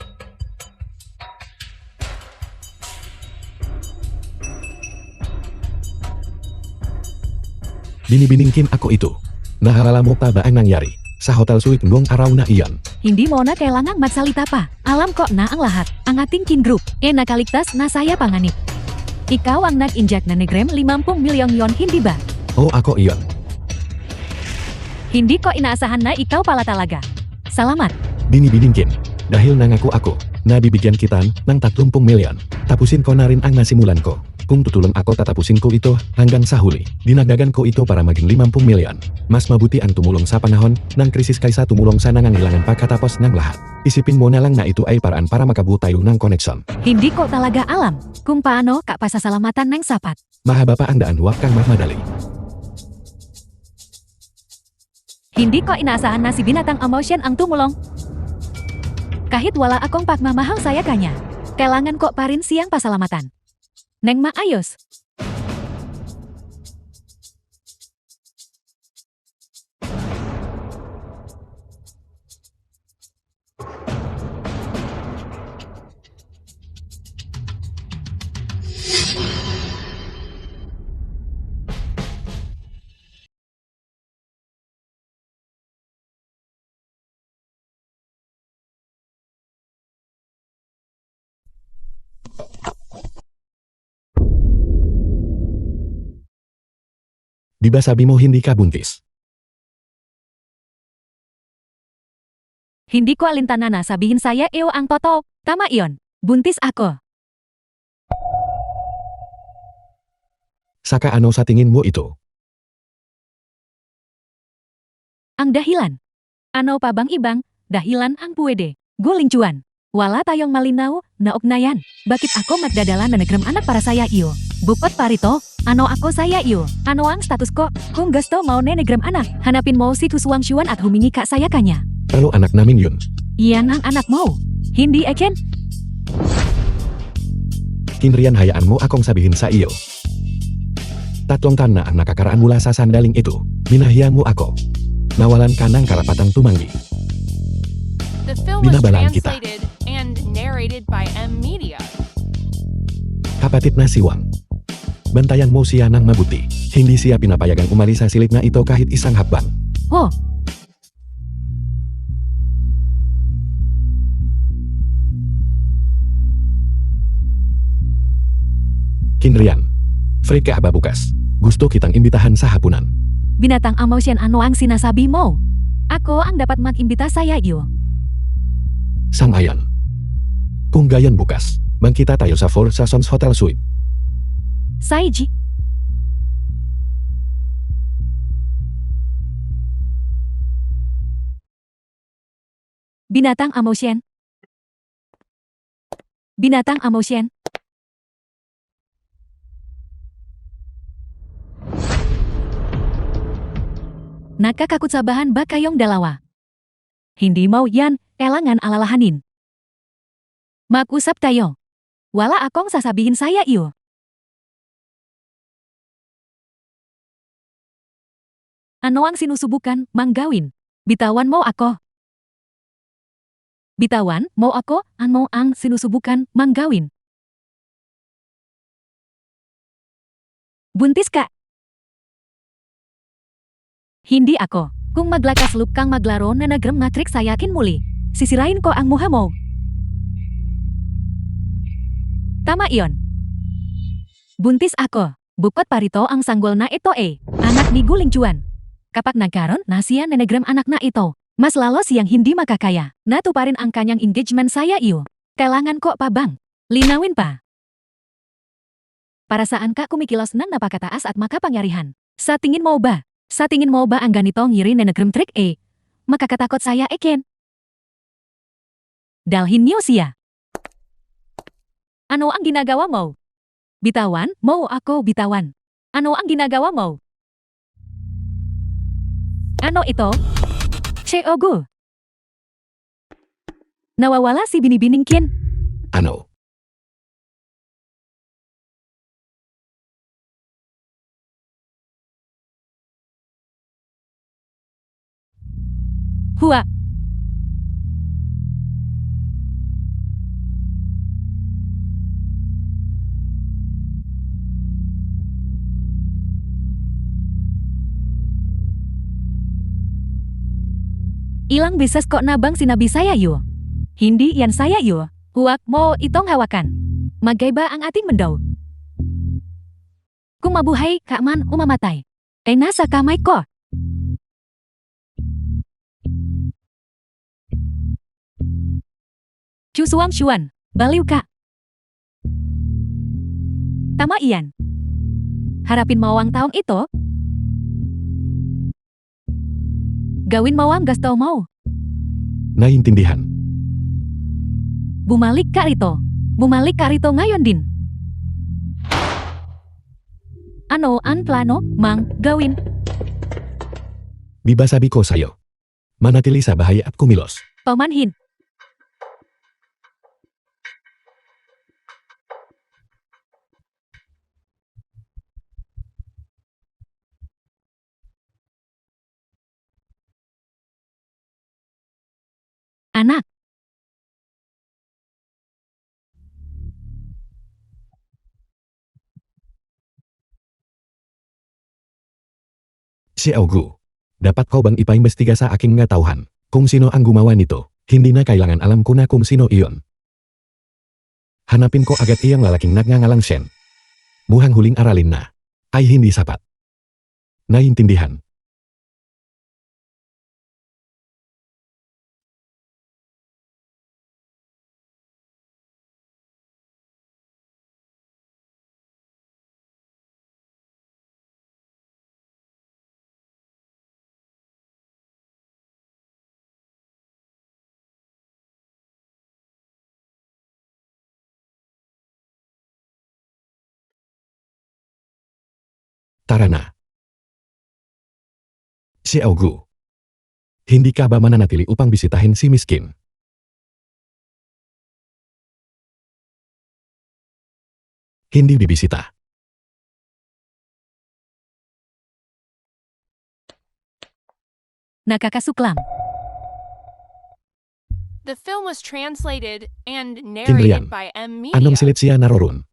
Binibiningkin ako itu. Nahalala mo pa ba ang nangyari sa Hotel Suite ngong araw na iyon? Hindi mo na kailangang magsalita pa. Alam kok na ang lahat. Ang ating Kin Group. Nakaligtas na saya panganib. Ikaw ang nag-inject na nagram 50 milyon yon hindi ba? Oh ako iyon. Hindi ko inaasahan na ikaw pala talaga. Salamat. Binibiningkin. Dahil nangako ako na bibigyan kita ng 30 milyon. Tapusin ko na rin ang nasimulan ko. Kung tutulong ako tatapusin ko ito hanggang sa huli. Dinagdagan ko ito para maging 50 milyon. Mas mabuti ang tumulong sa panahon ng krisis kaysa tumulong sa nangangailangan pagkatapos ng lahat. Isipin mo na lang na ito ay paraan para makabuo tayo ng koneksyon. Hindi ko talaga alam kung paano ka pasasalamatan ng sapat. Mahaba pa ang daan, huwag kang magmadali. Hindi ko inaasahan na si binatang emosyen ang tumulong. Kahit wala akong pagmamahal saya kanya. Kailangan ko pa rin siyang pasalamatan. Neng maayos. Di ba sabi mo hindi ka buntis? Hindi ko alintana na sabihin saya iyo ang totoo. Tama iyon. Buntis ako. Saka ano sa tingin mo ito? Ang dahilan. Ano pa bang ibang dahilan ang pwede? Guling cuan. Wala tayong malinaw na ugnayan. Bakit ako magdadala na nagram anak para saya iyo? Bukod parito, ano ako saya iyo? Ano ang status ko? Kung gusto mo na nagram anak, hanapin mo si Tuswang Xuan at humingi ka saya kanya. Pero anak namin yun. Iyan ang anak mo. Hindi Ken? Kinrian, hayaan mo akong sabihin sa iyo. 3 taon na ang nakakaraan mula sa sandaling ito. Binahiya mo ako. Nawalan ka ng karapatang tumanggi. The film was Binabalaan kita. translated and narrated by M Media. Kapatid na si Wang. Bantayan mo siya ng mabuti. Hindi siya pinapayagang umalis sa silid na ito kahit isang hakbang. Oh, Kinrian. Free ka ba bukas? Gusto kitang imbitahan sa hapunan. binatang emosyen ano ang sinasabi mo? Ako ang dapat mag-imbita saya iyo. Sang-ayon. Kung gayon bukas, magkita tayo sa Four Seasons Hotel Suite. Saiji. Binatang emosyen. Binatang emosyen. Nakakakutsabahan ba kayong dalawa? Hindi mau yan, kailangan alalahanin. Mag-usap tayo. Wala akong sasabihin saya iyo. Ano ang sinusubukan mang gawin? Bitawan mo ako. Bitawan mo ako, ano ang sinusubukan mang gawin? Buntis ka. Hindi ako. Kung maglakas loop kang maglaro na nagram matrix sayakin muli. Sisirain ko ang muha mo. Tama iyon. Buntis ako. Bukot parito ang sanggol na ito anak ni Guling Cuan. Kapak nagkaroon na siya nenegram anak na ito. Mas lalo siyang hindi makakaya. Natuparin ang kanyang engagement saya iyo. Kailangan ko pa bang? Linawin pa. Para saan ka kumikilos ng napakataas at makapangyarihan? Sa tingin mo ba? Sa tingin mo ba ang ganitong ngiri nenegram trick makakatakot saya Ken? Dalhin niyo siya. Ano ang ginagawa mo? Bitawan mo ako bitawan. Ano ang ginagawa mo? Ano ito? Ogu. Nawawala si Binibining Ken. Ano? Hua. Ilang beses kok nabang sinabi saya yo. Hindi yan saya yo. Huwag mo itong hawakan. Magkaiba ang ating mendaw. Kung mabuhay ka man umamatay. Nasa kamay ko. Chusuang Chuan, baliw ka. Tama iyan. Harapin mo ang taong ito. Gawin mo ang gusto mo. Naiintindihan. Bumalik ka rito. Bumalik ka rito ngayon din. Ano ang plano, mang, gawin? Bibasabi ko sa'yo. Manatili sa bahay at kumilos. Pamanhin. Anak. Si Augu. Dapat kau bang ipaimbestiga sa aking ngatauhan kung sino ang gumawa nito? Hindi na kailangan alam ko na kung sino iyon. Hanapin ko agad iyang lalaking nagngangalang Shen. Muhang huling aralin na. Ay hindi sapat. Naiintindihan. Tara na. Si Augu. Hindi ka ba mananatili upang bisitahin si Miskin? Hindi bibisita. Nakakasuklam. The film was translated and Kinrian, narrated by M. Media. Anong silit siya naroon?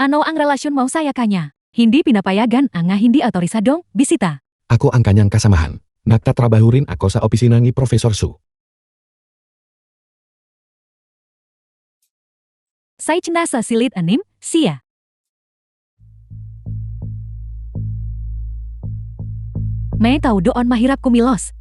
Ano ang relasyon mo saya kanya? Hindi pinapayagan ang nga hindi otorisadong bisita. Ako ang kanyang kasamahan. Nagtatrabaho rin ako sa opisina ni Profesor Su. Say cina sa silid anim, siya. May tahu doon mahirap kumilos.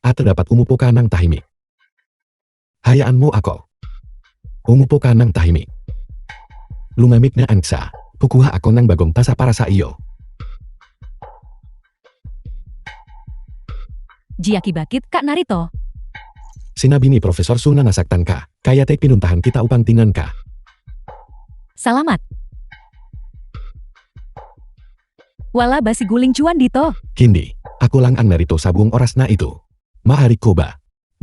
At dapat umupo ka ng tahimik. Hayaan mo ako. Umupo ka ng tahimik. Lumamig na angsa. Kukuha ako ng bagong tasa para sa iyo. Jiaki bakit kak narito? Sinabi ni Profesor Su na nasaktan ka. Kaya pinuntahan kita upang tingnan ka. Salamat. Wala ba si Guling Cuan dito? Hindi. Ako lang ang narito sa buong oras na ito. Maaari ko ba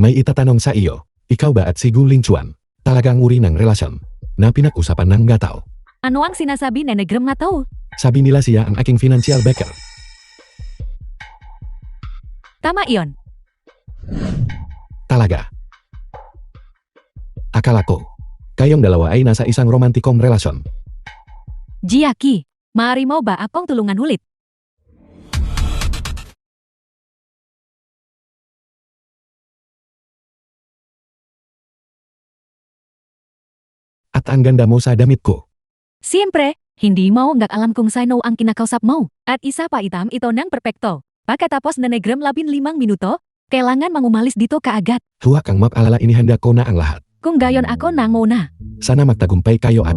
May itatanong sa iyo, ikaw ba at si Guling Chuan talagang uri ng relasyon na pinag-usapan ng gataw? Ano ang sinasabi Nenek Grem nga to? Sabi nila siya ang aking financial backer. Tama iyon. Talaga. Akala ko, kayong dalawa ay nasa isang romantikong relasyon. Jiaki, maaari mo ba akong tulungan ulit? At ang ganda mo sa damit ko. Siyempre, hindi mo nggak alam kung sino ang kinakausap mo. At isa pa itam ito ng perpekto. Pagkatapos Nenek Grem 15 minuto, kailangan mangumalis dito kaagad. Huwag kang mag-alala, inihanda ko na ang lahat. Kung gayon ako nang muna. Sana magtagumpay kayo at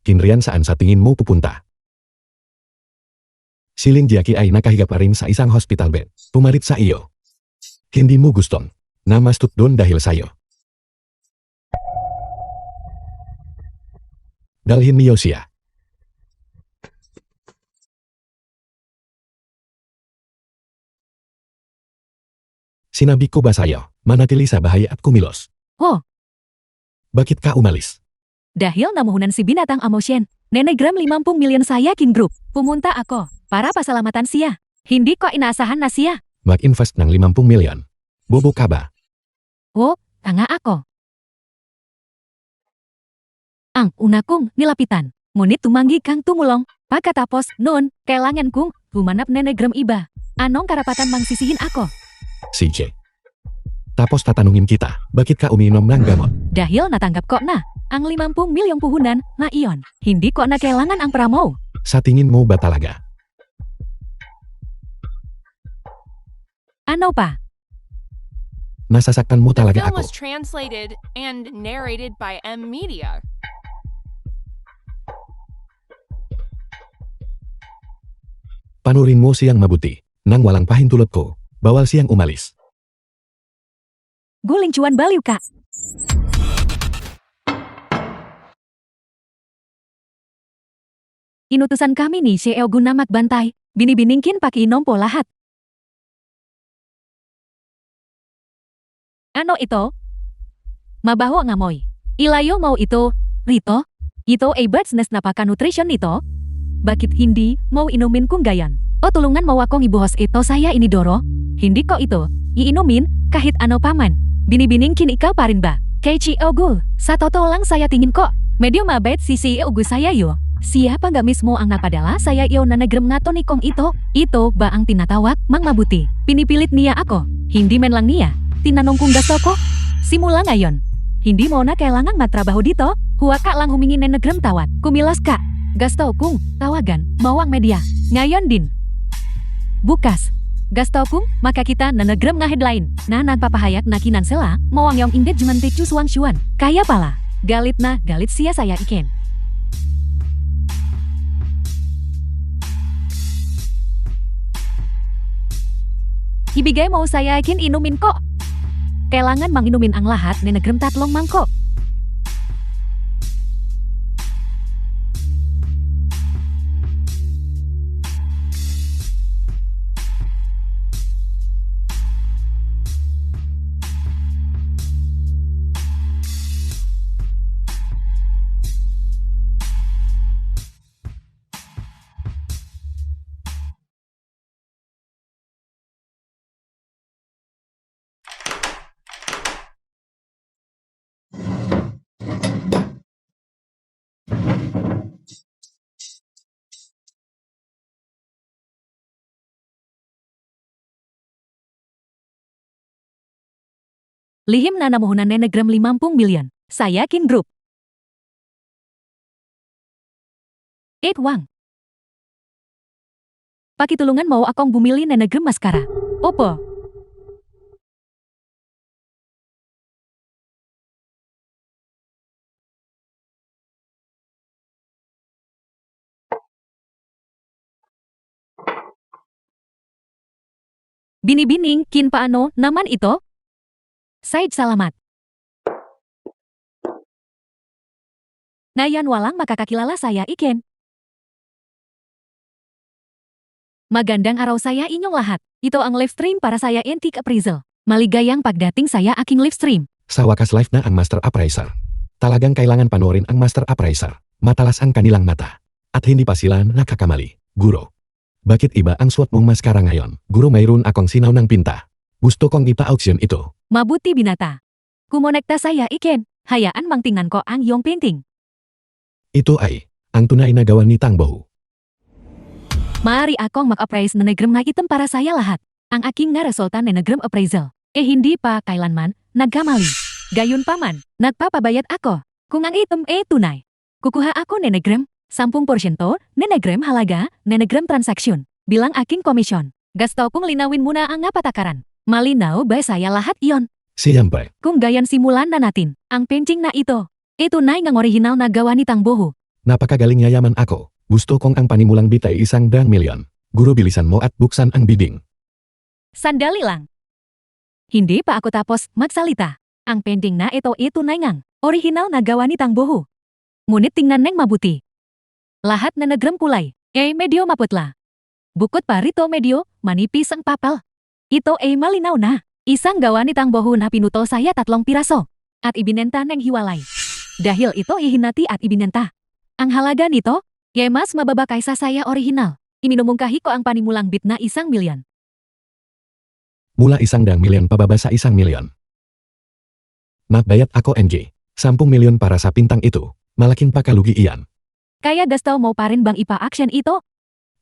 Kinrian, saan sa tingin mo pupunta? Siling Jackie ay nakahiga pa rin sa isang hospital bed. Pumalit sa iyo. Hindi mo gustong na mastut doon dahil sa'yo. Dalhin niyo siya. Sinabi ko ba sa'yo, manatili sa bahay at kumilos? Oh, Bakit ka umalis? dahil namuhunan si binatang Amosyen, Nenek Grem 50 milyon sa yakin group. Pumunta ako para pasalamatan siya. Hindi ko inaasahan na siya. Mag-invest ng 50 milyon. Bobo ka ba? Oh, tanga ako. Ang una kong nilapitan, ngunit tumanggi kang tumulong. Pagkatapos noon, kailangan kong humanap Nenek Grem iba. Anong karapatan mang sisihin ako? CJ. Tapos tatanungin kita, bakit ka uminom ng gamot? Dahil natanggap ko na ang 50 milyong puhunan na iyon. Hindi ko na kailangan ang pramo. Sa tingin mo ba talaga? Ano pa? Nasasaktan mo The talaga film ako. was translated and narrated by M Media. Panurin mo siyang mabuti. Nang walang pahintulot ko, bawal siyang umalis. Guling Chuan baliw ka. Inutusan kami ni CEO guna magbantay. Binibiningkin pakiinom po lahat. Ano ito? Mabaho ang amoy. Ilayo mo ito, Rito? Ito ay bird's nest na paka-nutrition nito? Bakit hindi mo inumin kung gayan? O tulungan mo akong ibuhos ito saya inidoro? Hindi ko ito iinumin kahit ano paman. Binibiningkin ikaw pa rin ba? Kay CEO Gul, sa totoo lang saya tingin ko. Medyo mabait si CEO Gul saya yo. Siapa nga mismo ang napadala saya iyo na nagrem nga to ni kong ito? Ito ba ang tinatawag mang mabuti? Pinipilit niya ako. Hindi man lang niya. Tinanong kong gasto ko. Simula ngayon. Hindi mo na kailangang matrabaho dito. Huwag ka lang humingi ng nagrem tawad. Kumilas ka. Gasto kong tawagan mawang media. Ngayon din. Bukas. Gasto kong makakita na nagrem nga headline na nagpapahayag na kinansela mawang yung engagement ni Chu Xuan. Kaya pala. Galit na galit siya saya iken. Ibigay mo saya ikin inumin ko. Kailangan manginumin ang lahat ni nagrem 3 mangkok. Lihim na namuhunan ni nagrem 50 milyon. Saya kin group. Wang. Pakitulungan mo akong bumili ni nagrem maskara. Opo. Bini-bining, kin paano naman ito? Said salamat. Ngayon walang makakakilala saya iken. Magandang araw saya inyong lahat. Ito ang live stream para saya Antique Appraisal. Maligayang pagdating saya aking live stream. Sa wakas live na ang Master Appraiser. Talagang kailangan panoorin ang Master Appraiser. Matalas ang kanilang mata. At hindi pa sila nakakamali. Guro. Bakit iba ang suot mong maskara ngayon? Guro, mayroon akong sinaw ng pinta. Gusto kong ipa-auction ito. Mabuti binata. Kumonekta saya iken. Hayaan mang tingnan ko ang iyong painting. Ito ay ang tunay na gawa ni Tangbohu. Maaari akong mag-appraise na negrem na item para saya lahat. Ang aking na resulta na negrem appraisal. Hindi pa kailanman nagkamali. Gayon pa man, nagpapabayad ako. Kung ang item tunay, kukuha ako na negrem 10% na negrem halaga na negrem transaksyon bilang aking komisyon. Gasto kong linawin muna ang patakaran. Malinaw ba saya lahat iyon? Siyempre, Kung gayan simulan na natin, ang painting na ito. Ito na ang original na gawa ni Tangbohu. napakagaling yayaman ako. Gusto kong ang panimulang bit ay 100 milyon. Guro, bilisan mo at buksan ang bidding. Sandali lang. Hindi pa ako tapos magsalita. Ang painting na ito na ngang original na gawa ni Tangbohu. Ngunit tingnan neng mabuti. Lahat na negrem kulay, medyo maputla. Bukod pa rito medyo manipis ang papel. Ito malinaw na. Isang gawa ni Tangbohu na pinutol saya 3 piraso. At ibinenta ng hiwalay. Dahil ito ihinati at ibinenta. Ang halaga nito, mas mababa kaysa saya original. Iminumungkahi ko ang panimulang bit na 1 milyon. Mula 100 milyon pababa sa 1 milyon. Magbayad ako NG. 10 milyon para sa pintang ito. Malaking pakalugi iyan. Kaya gasto mo pa rin bang ipa-action ito?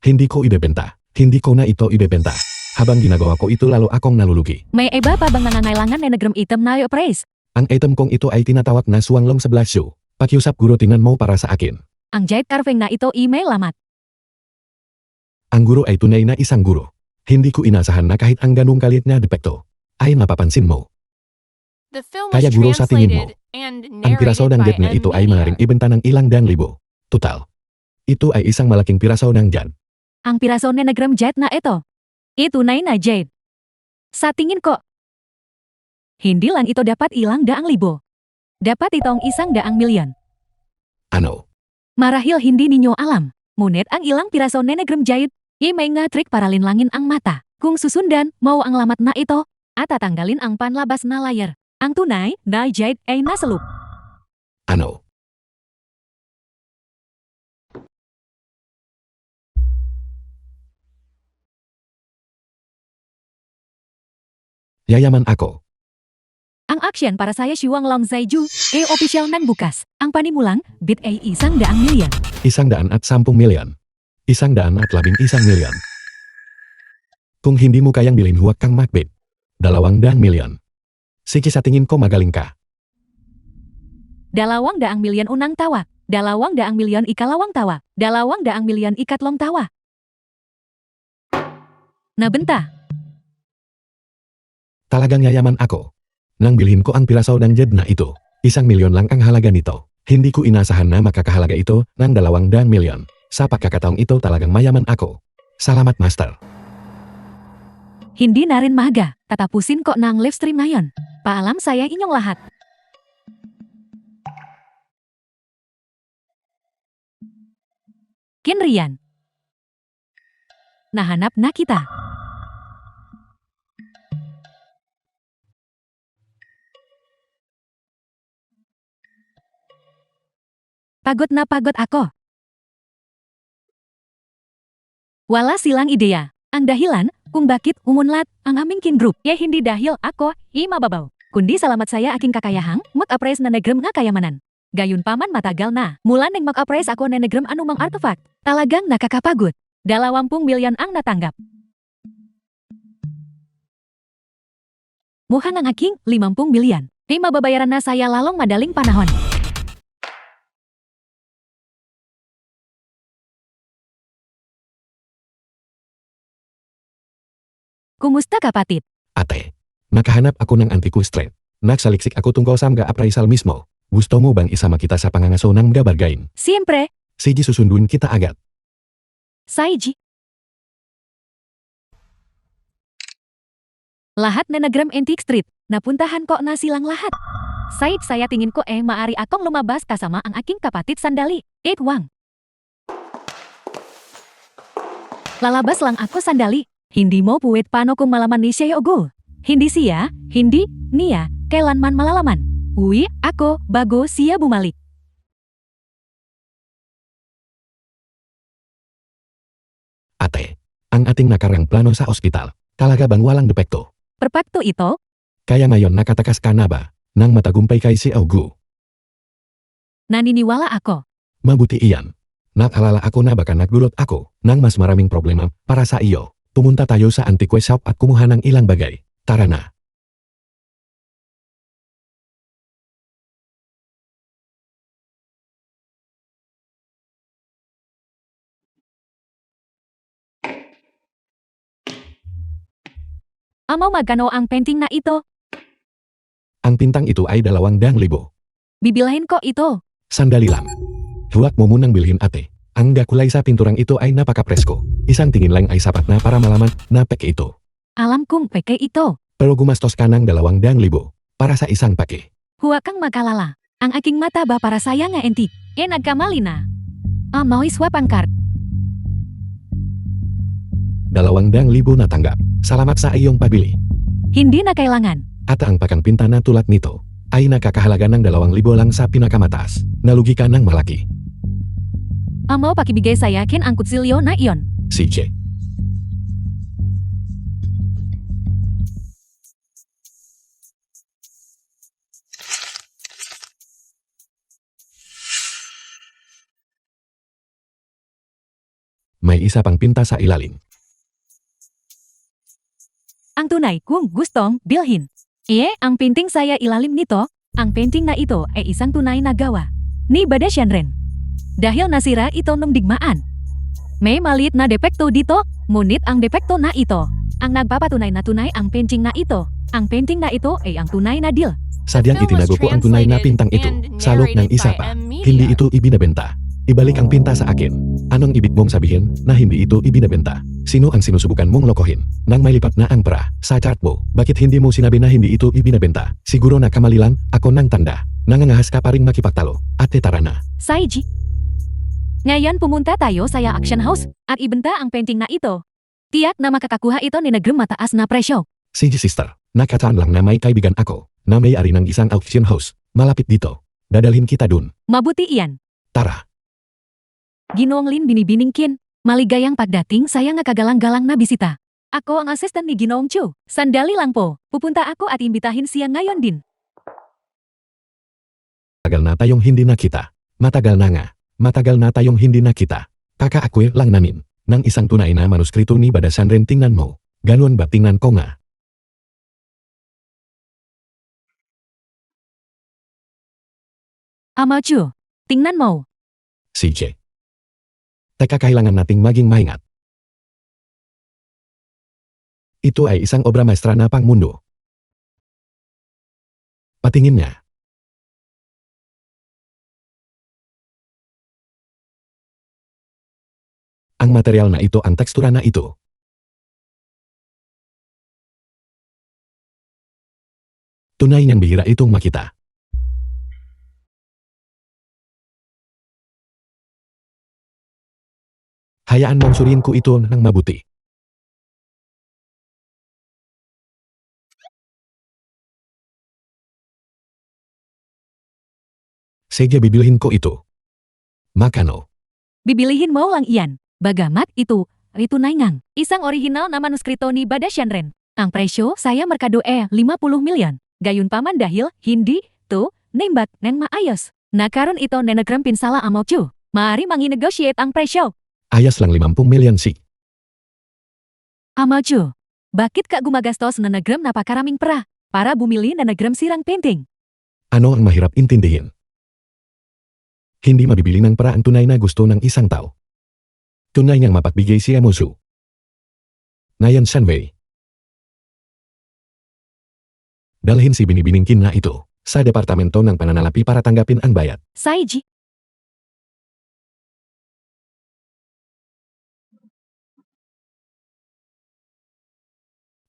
Hindi ko ibebenta. Hindi ko na ito ibebenta. Habang ginagawa ko ito lalo akong nalulugi. May iba pa bang nangangailangan na negrem item na i-appraise? Ang item kong ito ay tinatawag na suwanglong 11. Pakiusap guro, tingnan mo para sa akin. Ang jade carving na ito lamat. Ang guro ay tunay na isang guro. Hindi ko inasahan na kahit ang ganung kalit na depekto ay mapapansin mo. The film Kaya was guro, sa tingin mo, translated and Ang piraso narrated ng by jet na ito ay M. maaaring Media. ibenta ng ilang dang libo. Total. Ito ay isang malaking piraso ng jet. Ang piraso na negrem jade na ito. Tunay na jade. Sa tingin ko, hindi lang ito dapat ilang daang libo. Dapat itong 100 milyon. Ano? Marahil hindi ninyo alam. Ngunit ang ilang piraso na negrem jade, may nga trik para linlangin ang mata. Kung susundan, mau ang lamat na ito, at tatanggalin ang panlabas na layar. Ang tunay na jade ay nasa loop. Ano? Yayaman ako. Ang aksyon para saya Shuang Long Zaiju, official nang bukas. Ang panimulang, bit ay 100 milyon. 110 milyon. 111 milyon. Kung hindi mo kayang bilhin, huwag kang magbid. 200 milyon. Sige, sa tingin ko magaling ka. 200 milyon unang tawa. 200 milyon ikalawang tawa. 200 milyon ikatlong tawa. Nabenta. Talagang yayaman ako. Nang bilhin ko ang piraso ng jet na ito, 1 milyon lang ang halaga nito. Hindi ko inasahan na makakahalaga ito ng 200 milyon. Sa pagkakataong ito talagang mayaman ako. Salamat, Master. Hindi na rin maga. Tatapusin ko ng live stream ngayon. Paalam saya inyong lahat. Kinrian. Nahanap na kita. Pagod na pagod ako. Wala silang ideya. Ang dahilan kung bakit umunlad ang aming kin group. Hindi dahil ako mababaw. Kundi salamat saya aking kakayahang mag-appraise na negrem nga kayamanan. Gayon pa man matagal na. Mula nang mag-appraise ako na negrem anumang artifact. Talagang nakakapagod. 20 milyon ang natanggap. Mukhang ang aking 50 milyon. Mababayaran na saya lalong madaling panahon. Kumusta kapatid? Ate, nakahanap ako ng Antico Street. Nagsaliksik ako tungkol sa mga appraisal mismo. Gusto mo bang isama kita sa pangangaso ng mga bargain? Siyempre, Sige, susundun kita agad. Saiji. Lahat na nagram Antique Street, napuntahan ko na silang lahat. Said saya tingin ko maari akong lumabas kasama ang aking kapatid sandali. Wang. Lalabas lang ako sandali. Hindi mo puwet paano kung malaman ni siya ogo. Hindi siya, hindi, niya, kailanman malalaman. Uwi, ako, bago siya bumalik. Ate, ang ating nakarang plano sa ospital, talaga bang walang depekto? Perpakto ito, Kaya ngayon nakatakas ka na ba, nang matagumpay kay si Augu? naniniwala ako. Mabuti iyan. Naalala ako na baka nagdulot ako ng mas maraming problema para sa iyo. Pumunta tayo sa antique shop at kumuha ng ilang bagay. Tara na. Amaw magkano ang painting na ito? Ang pintang ito ay 200,000. Bibilahin ko ito. Sandali lang. Huwag mo munang bilhin ate. Ang gakulay sa pinturang ito ay napaka-presko. Isang tingin lang ay sapat na para malaman na peke ito. Alam kong peke ito. Pero gumastos ka ng 200,000 para sa isang pake. Huwag kang makalala. Ang aking mata ba para saya nga antique? Nagkamali na. Mau iswap ang card. 200,000 na tanggap. Salamat sa iyong pabili. Hindi na kailangan. At ang pakang pinta na tulad nito ay nakakahalaga ng 2,000 lang sa pinakamataas. Nalugi ka ng malaki. Mau pakibigay sa yakin ang kutsilyo na iyon. CJ. May isa pang pinta sa ilalim. Ang tunay kung gustong bilhin. Ang painting saya ilalim nito, ang painting na ito ay isang tunay na gawa ni Bada Shanren. Dahil nasira ito nung digmaan. May maliit na depekto dito, ngunit ang depekto na ito ang nagpapatunay na tunay ang painting na ito. Ang painting na ito ay ang tunay na deal. Sadyang itinago ko ang tunay na pintang ito sa loob ng isa pa. Hindi ito ibinabenta. Ibalik ang pinta sa akin. Anong ibig mong sabihin na hindi ito ibinabenta? Sino ang sinusubukan mong lokohin? Nang may lipat na ang pra sa chart mo, bakit hindi mo sinabi na hindi ito ibinabenta? Siguro na kamali lang ako ng tanda. Nangangahas ka pa rin makipagtalo. Ate tara na. Saiji. Ngayon pumunta tayo sa auction house at ibenta ang painting na ito. Tiyak na makakakuha ito ni Negrem mataas na presyo. Sige sister, nakataan lang na may kaibigan ako na may-ari ng isang auction house. Malapit dito. Dadalhin kita dun. Mabuti iyan. Tara. Ginoong Lin binibiningkin. Maligayang pagdating saya nga kagalang-galang na bisita. Ako ang asisten ni Ginoong Chu. Sandali lang po. Pupunta ako at imbitahin siya ngayon din. Matagal na tayong hindi nakita. Matagal na nga. Matagal na tayong hindi nakita. Kaka-acquire lang namin ng isang tunay na manuskrito ni Bada Shanren. Tingnan mo. Ganun ba tingnan ko nga? Ama Chu, tingnan mo. CJ. Teka kailangan nating maging maingat. Ito ay isang obra maestra na pangmundo. Patingin niya. Ang material na ito, ang tekstura na ito. Tunay niyang bihira itong makita. Hayaan mong suriin ko ito ng mabuti. Sige bibilhin ko ito. Makano? Bibilihin mo lang iyan. Bagamat ito tunay ngang isang original na manuskrito ni Bada Shanren. Ang presyo saya merkado 50 milyon. Gayunpaman dahil hindi to nembak nang maayos. Nakaroon ito na Negrem pinsala Ama Chu. Maari manginegotiate ang presyo. Ayas lang 50 milyon si. Ama Chu, bakit ka gumagastos na Negrem napakaraming pra para bumili na Negrem sirang painting? Ano ang mahirap intindihin? Hindi mabibili ng para ang tunay na gusto ng isang tao. Tunay niyang mapagbigay si Amusu. Ngayon Shanwei. Dalhin si binibiningkin na ito sa departamento ng pananalapi para tanggapin ang bayad. Saiji.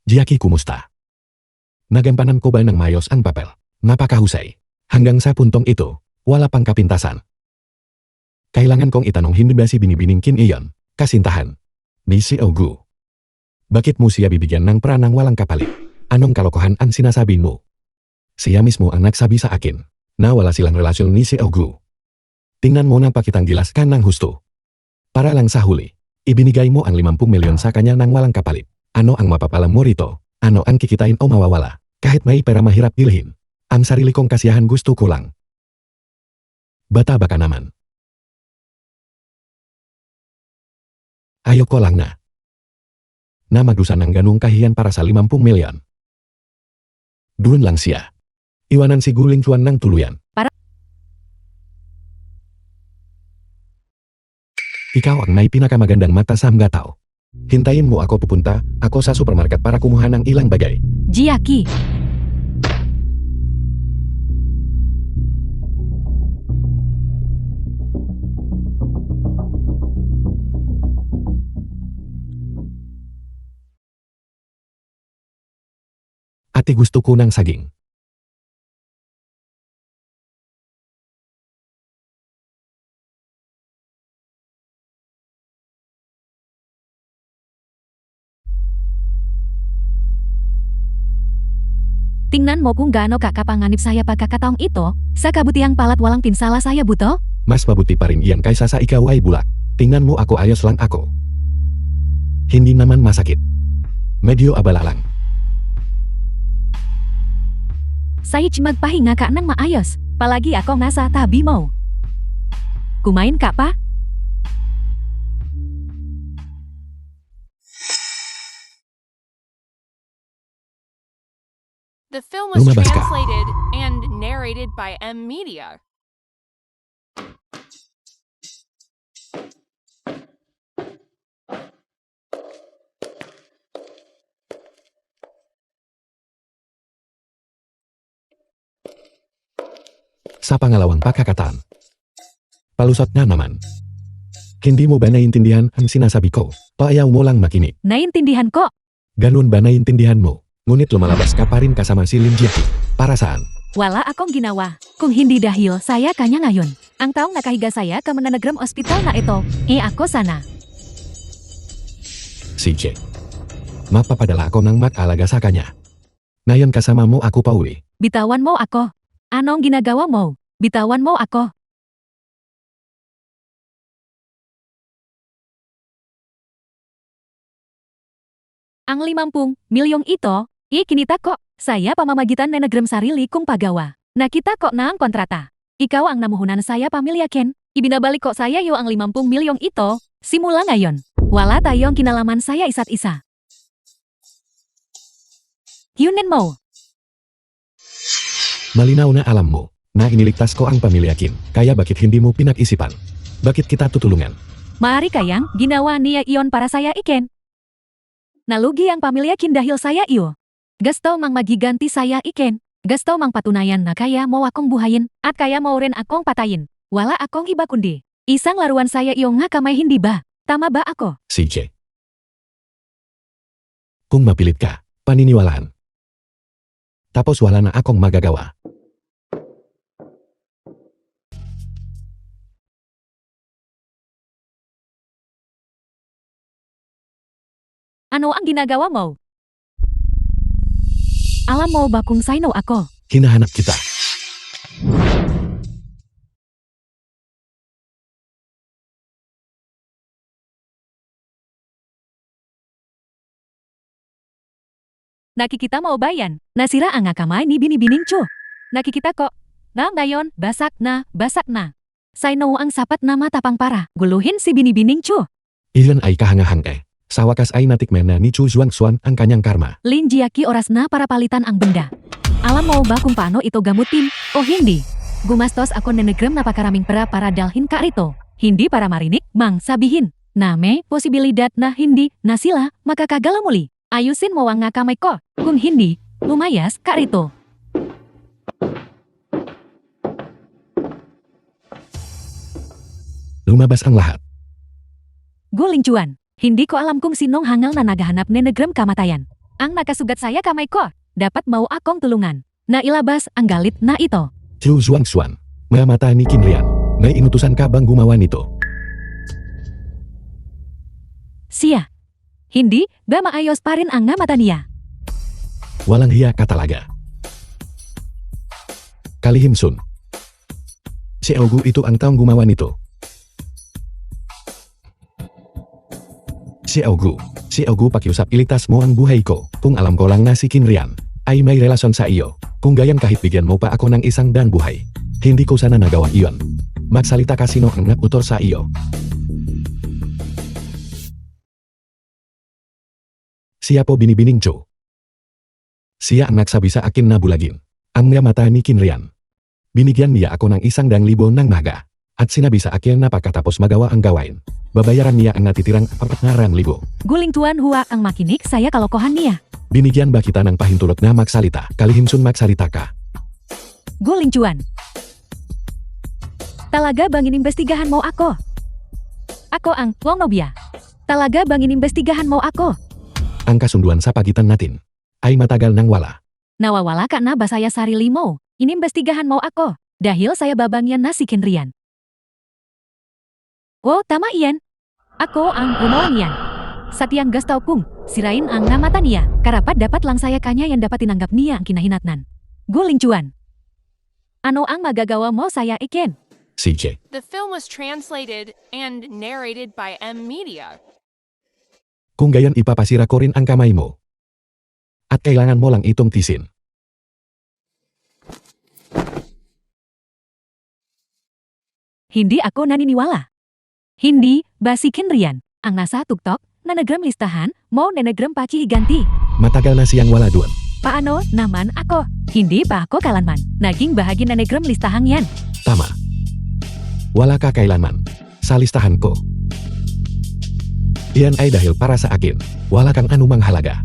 Jackie kumusta? Nagampanan ko ba ng mayos ang papel? Napakahusay. Hanggang sa puntong ito, wala pang kapintasan. Kailangan kong itanong hindi ba si binibining kin iyon, kasintahan ni si Ogu. Bakit mo siya bibigyan ng pranang walang kapalit? Anong kalokohan ang sinasabi mo? Siya mismo ang nagsabi sa akin na wala silang relasyon ni si Ogu. Tingnan mo na pakitang gilaskan ng husto. Para lang sa huli, ibinigay mo ang 50 milyon sa kanya ng walang kapalit. Ano ang mapapalam mo rito? Ano ang kikitain o mawawala? Kahit may pera mahirap bilhin. Ang sarili kong kasiyahan gusto ko lang. Bata baka naman. Ayoko lang na magdusa ng ganung kahiyan para sa 50 milyon. Doon lang siya. Iwanan si Guling Chuan ng tuluyan. Ikaw ang may pinakamagandang mata sa mga tao. Hintayin mo ako pupunta, ako sa supermarket para kumuha ng ilang bagay. Jiaki. Ate gusto ko ng saging. Tingnan mo kung gaano kakapanganib saya pagkakataong ito, sa kabutihang palat walang pinsala saya buto? Mas mabuti pa rin iyan kaysa sa ikaw ay bulak. Tingnan mo ako ayos lang ako. Hindi naman masakit. Medyo abala lang. Saya magpahinga ka ng maayos, palagi ako nasa tabi mo. Kumain ka pa? The film was Lumabas ka. translated and narrated by M Media. Sa pangalawang pagkakataon. Palusot na naman. Hindi mo ba naiintindihan ang sinasabi ko? O ayaw mo lang makinig? Naintindihan ko. Ganun ba naiintindihan mo? Ngunit lumalabas ka pa rin kasama si Lim Jiaki. Para saan? Wala akong ginawa. Kung hindi dahil saya kanya ngayon. Ang taong nakahiga saya ka mananagram ospital na ito, ako sana. Si Jack. Mapapadala ako ng mag-alaga sa kanya. Ngayon kasama mo ako pauwi. Bitawan mo ako. Anong ginagawa mo? Bitawan mo ako. Ang 50 milyong ito, ikinita ko. Saya pamamagitan na nagram sarili kong pagawa. Nakita ko na ang kontrata. Ikaw ang namuhunan saya pamilyakin. Ibinabalik ko saya iyo ang 50 milyong ito, simula ngayon. Wala tayong kinalaman saya isa't isa. Yunin mo. Malinaw na alam mo na iniligtas ko ang pamilya Kim. Kaya bakit hindi mo pinag-isipan? Bakit kita tutulungan? Maari kayang ginawa niya iyon para saya iken. Nalugi ang pamilya Kim dahil saya iyo. Gusto mang magiganti saya iken. Gusto mang patunayan na kaya mo akong buhayin at kaya mo rin akong patayin. Wala akong iba kundi isang laruan saya iyo nga kamay hindi ba? Tama ba ako? CJ. Kung mapilit ka, paniniwalaan. Tapos wala na akong magagawa. Ano ang ginagawa mo? Alam mo ba kung sino ako? Hinahanap kita. Nakikita mo ba yan? Nasira ang kamay ni Binibining Chu. Nakikita ko. Na ngayon, basak na. Sino ang sapat na matapang para guluhin si Binibining Chu? Iyon ay kahanga-hanga. Sa wakas ay natikman na ni Chu Zhuangxuan ang kanyang karma. Lin Jiaki oras na para palitan ang benda. Alam mo ba kung paano ito gamutin o hindi? Gumastos ako ng nagram napakaraming pera para dalhin ka rito. Hindi para marinig, mang sabihin na may posibilidad na hindi na sila makakagala muli. Ayusin mo ang kamay ko. Kung hindi, lumayas ka rito. Lumabas ang lahat. Guling Chuan, hindi ko alam kung sinong hangal na naghahanap ng nagram kamatayan. Ang nakasugat saya kamay ko. dapat mau akong tulungan. Na ilabas ang galit na ito. Chu Xuan, mata ni Kinrian, na inutusan ka bang gumawa nito? Siya. Hindi, ba maayos pa rin ang nga mata niya. Walang hiya ka talaga. Kalihim Sun. Si Augu itu ang taong gumawa nito. Si Augu pakiusap ilitas mo ang buhay ko. Kung alam ko lang na si Kinrian ay may relasyon sa iyo. Kung gayan kahit bigyan mo pa ako ng isang dang buhay. Hindi ko sana nagawa iyon. Magsalita ka sino ang nagutor sa iyo. Siya po binibining Cho. Siya ang nagsabi sa akin na bulagin ang mga mata ni Kinrian. Binigyan niya ako ng 100,000 ng naga. At sinabi sa akin na pagkatapos magawa ang gawain, babayaran niya ang natitirang 400,000. Guling Tuan Hua ang makinig saya kalokohan niya. Binigyan ba kita ng pahintulot na magsalita? Kalihim Sun, magsalita ka. Guling Cuan. Talaga bang inimbestigahan mo ako? Ako ang Wong Nobia. Talaga bang inimbestigahan mo ako? Ang kasunduan sa pagitan natin ay matagal nang wala. Nawawala ka na ba saya sarili mo? Inimbestigahan mo ako. Dahil saya babangyan na si Kinrian. Oh, tama iyan. Ako ang gumawa niyan. Sa tiang gastaw kung sirain ang namata niya, karapat dapat lang saya kanya yang dapat tinanggap niya ang kinahinatnan. Guling Cuan. Ano ang magagawa mo saya ikin? CJ. The film was translated and narrated by M Media. Kung gayon ipapasira ko rin ang kamay mo. At kailangan mo lang itong tisin. Hindi ako naniniwala. Hindi, basi Kinrian, ang nasa tuktok, na nagram listahan, mau na nagram paci iganti. Matagal na siyang wala doon. Paano naman ako? Hindi pa ako kalanman. Naging bahagi na nagram listahan yan. Tama. Wala ka kailanman. Sa listahan ko. Iyan ay dahil para sa akin, wala kang anumang halaga.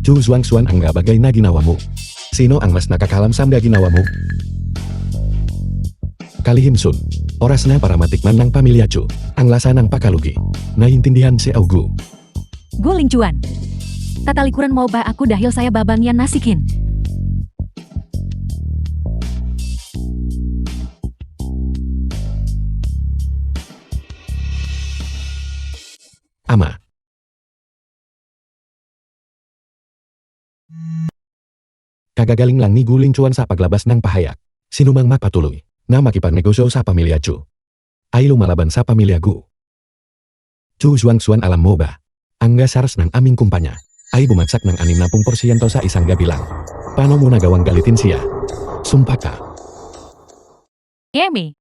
Chu Xuan ang bagay na ginawa mo. Sino ang mas nakakalam sa mga ginawa mo? Kalihim Sun, oras na para matikman ng pamilya Chu ang lasa ng pakalugi. Naiintindihan si Augu. Guling Cuan. Tatalikuran mo ba ako dahil saya babangyan nasikin? Ama. Kagagaling lang ni Guling Cuan sa paglabas ng pahayak. Sinumang mapatuloy na makipagnegosyo sa pamilya Chu ay lumalaban sa pamilya Gu. Chu Xuan, alam mo ba? Ang gasaras ng aming kumpanya ay bumagsak ng 60% sa isang gabi lang. Paano mo nagawang galitin siya? Sumpah ka. Emi.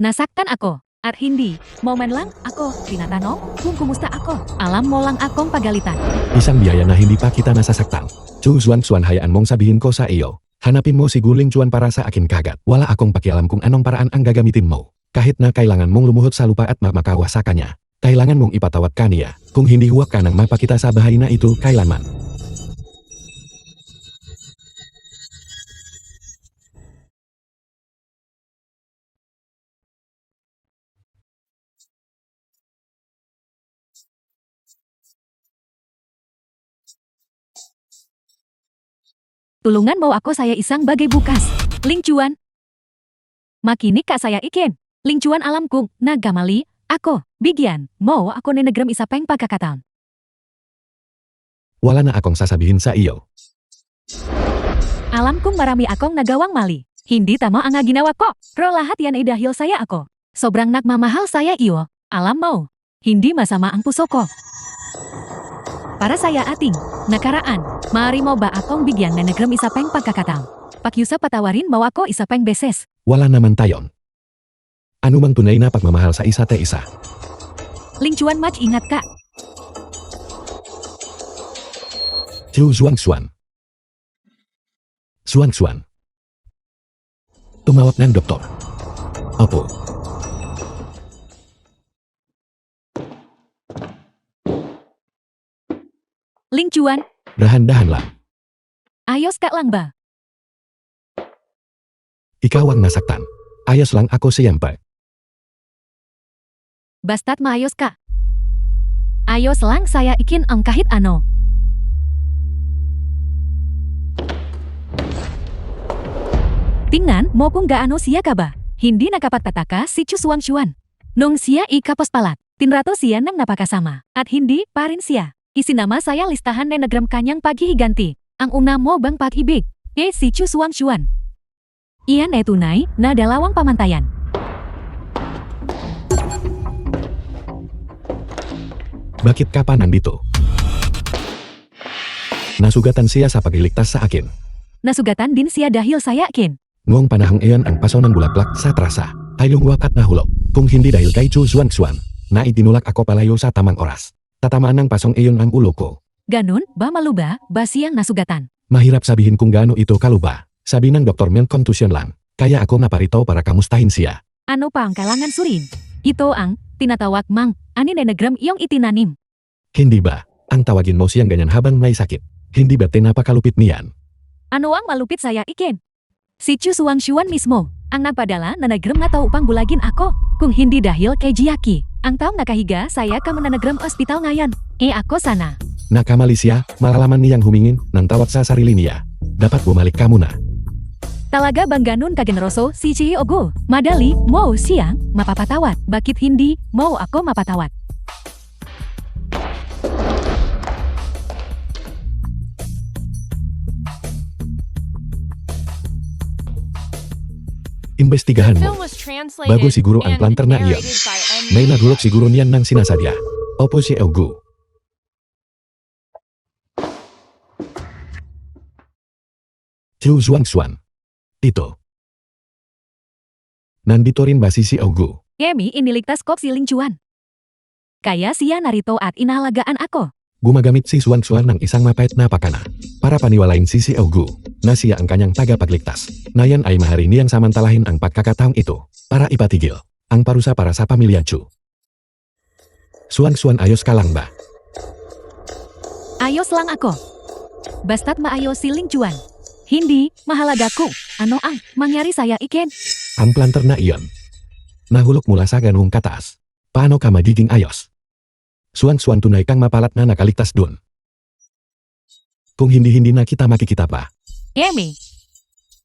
Nasaktan ako. At hindi, momen lang ako tinatanong kung kumusta ako. Alam mo lang akong pagalitan. Isang biyaya na hindi pa kita nasasaktan. Chu Xuan, hayaan mong sabihin ko sa iyo. Hanapin mo si Guling Cuan para sa akin kagat. Wala akong pakialam kung anong paraan ang gagamitin mo. Kahit na kailangan mong lumuhod sa lupa at makawa sa kanya. Kailangan mong ipatawad ka niya. Kung hindi huwag ka nang mapakita sa bahay na ito kailanman. Tulungan mo ako saya isang bagay bukas. Ling Cuan. Makinig ka saya ikin. Ling Cuan alam kong nagamali ako. Bigyan mo ako ni nagram isa pang pagkakataon. Wala na akong sasabihin sa iyo. Alam kong marami akong nagawang mali. Hindi tama ang ginawa ko. Pero lahat yan ay dahil saya ako. Sobrang nagmamahal saya iyo. Alam mo, hindi masama ang puso ko. Para saya ating nakaraan, maaari mo ba akong bigyan na nagram isa pang pagkakataon? Pakiusap patawarin mo ako isa pang beses. Wala naman tayon. Ano mang tunay na pagmamahal sa isa't isa. Ling Cuan, match ingat ka. Chu Xuan. Xuan. Tumawag ng doktor. Opo. Ling Cuan, Dahan-dahan lang. ayos ka lang ba? Ikaw ang nasaktan. Ayos lang ako siyempre. Basta't maayos ka. Ayos lang saya ikin ang kahit ano. Tingnan mo kung gaano siya kaba. Hindi nakapagtataka si Chu Suang Chuan. Nung siya ikapos palat, tinrato siya ng napakasama. At hindi pa rin siya. Isinama saya listahan na nagram kanyang paghihiganti. Ang una mo bang pag-ibig? Si Chu Suang Chuan. Iyan ay tunay na dalawang pamantayan. Bakit ka pa nandito? Nasugatan siya sa pagliligtas sa akin. Nasugatan din siya dahil saya kin. Noong panahong iyon ang paso ng bulaklak sa trasa ay lungwak at nahulog. Kung hindi dahil kay Chu Suang Chuan, na itinulak ako palayo sa tamang oras. Tatamaan ng pasong iyon ang ulo ko. Ganun ba maluba ba siyang nasugatan? Mahirap sabihin kung gaano ito kaluba. Sabi ng doktor Mel contusion lang. Kaya ako naparito para kamustahin siya. Ano pa ang kailangan surin? Ito ang tinatawag mang aninenogram iyong itinanim. Hindi ba? Ang tawagin mo siyang ganyan habang may sakit. Hindi ba napakalupit niyan? Ano ang malupit saya ikin? Si Chu Suang Chuan mismo, ang nagpadala na nagram na tao upang bulagin ako. Kung hindi dahil kay Jiaki, ang taong nakahiga saya ka mananagram ospital ngayon. Ako sana. Nakamali siya, malalaman niyang humingin ng tawad sa sarili niya. Dapat bumalik ka muna. Talaga bang ganun kageneroso si Chi Ogo? Madali mo siyang mapapatawad. Bakit hindi mo ako mapatawad? Imbestigahan mo. Film was translated Bago siguro ang and planter na iyon. narrated by M. May nagulok siguro niyan ng sinasadya. Opo si Eugu. Chu Suang Chuan. Ito. Nandito rin ba si Eugu? Emi iniligtas ko si Ling Chuan. Kaya siya narito at inalagaan ako. Gumagamit si Suang Chuan ng isang mapait na pakana para paniwalain si Eugu na siya ang kanyang tagapagligtas. Na yan ay mahari niyang samantalahin ang pagkakataong ito para ipatigil ang parusa para sa pamilya Chu. Suang Chuan, ayos ka lang ba? Ayos lang ako. Basta't maayos si Ling Chuan. Hindi mahalaga kung ano ang mangyari saya ikin. Ang planter na iyon. Nahulog mula sa ganung kataas. Paano ka magiging ayos? Suang Chuan, tunay kang mapalat na nakaligtas dun. Kung hindi na kita makikita pa. Emi,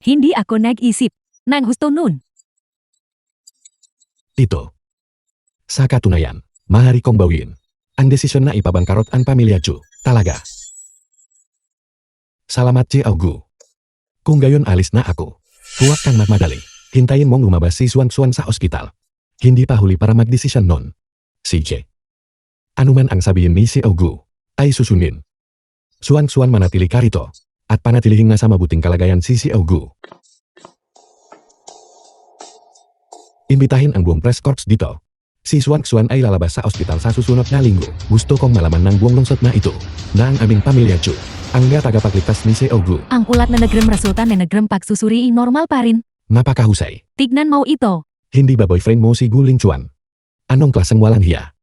hindi ako nag-isip ng husto nun. Ito. Sa katunayan, maaari kong bawiin ang desisyon na ipabangkarot ang pamilya Chu. Talaga. Salamat si Eugu. Kung gayon alis na ako. Huwag kang magmadali. Hintayin mong lumabas si Suang Chuan sa ospital. Hindi pa huli para magdesisyon nun. CJ. Anuman ang sabihin ni si Eugu, ay susundin. Suang Chuan, manatili ka rito. At panatilihin na sa mabuting kalagayan si Eugu. Imbitahin ang buong press corps dito. Si Suang Chuan ay lalabas sa ospital sa susunod na linggo. Gusto kong malaman ng buong lungsod na ito, na ang aming pamilya Chu, ang tagapagligtas ni si Eugu. Ang ulat na nagram resulta na nagram pagsusuri normal pa rin. Napakahusay. Tignan mo ito. Hindi ba boyfriend mo si Guling Chuan? Anong klaseng walang hiya?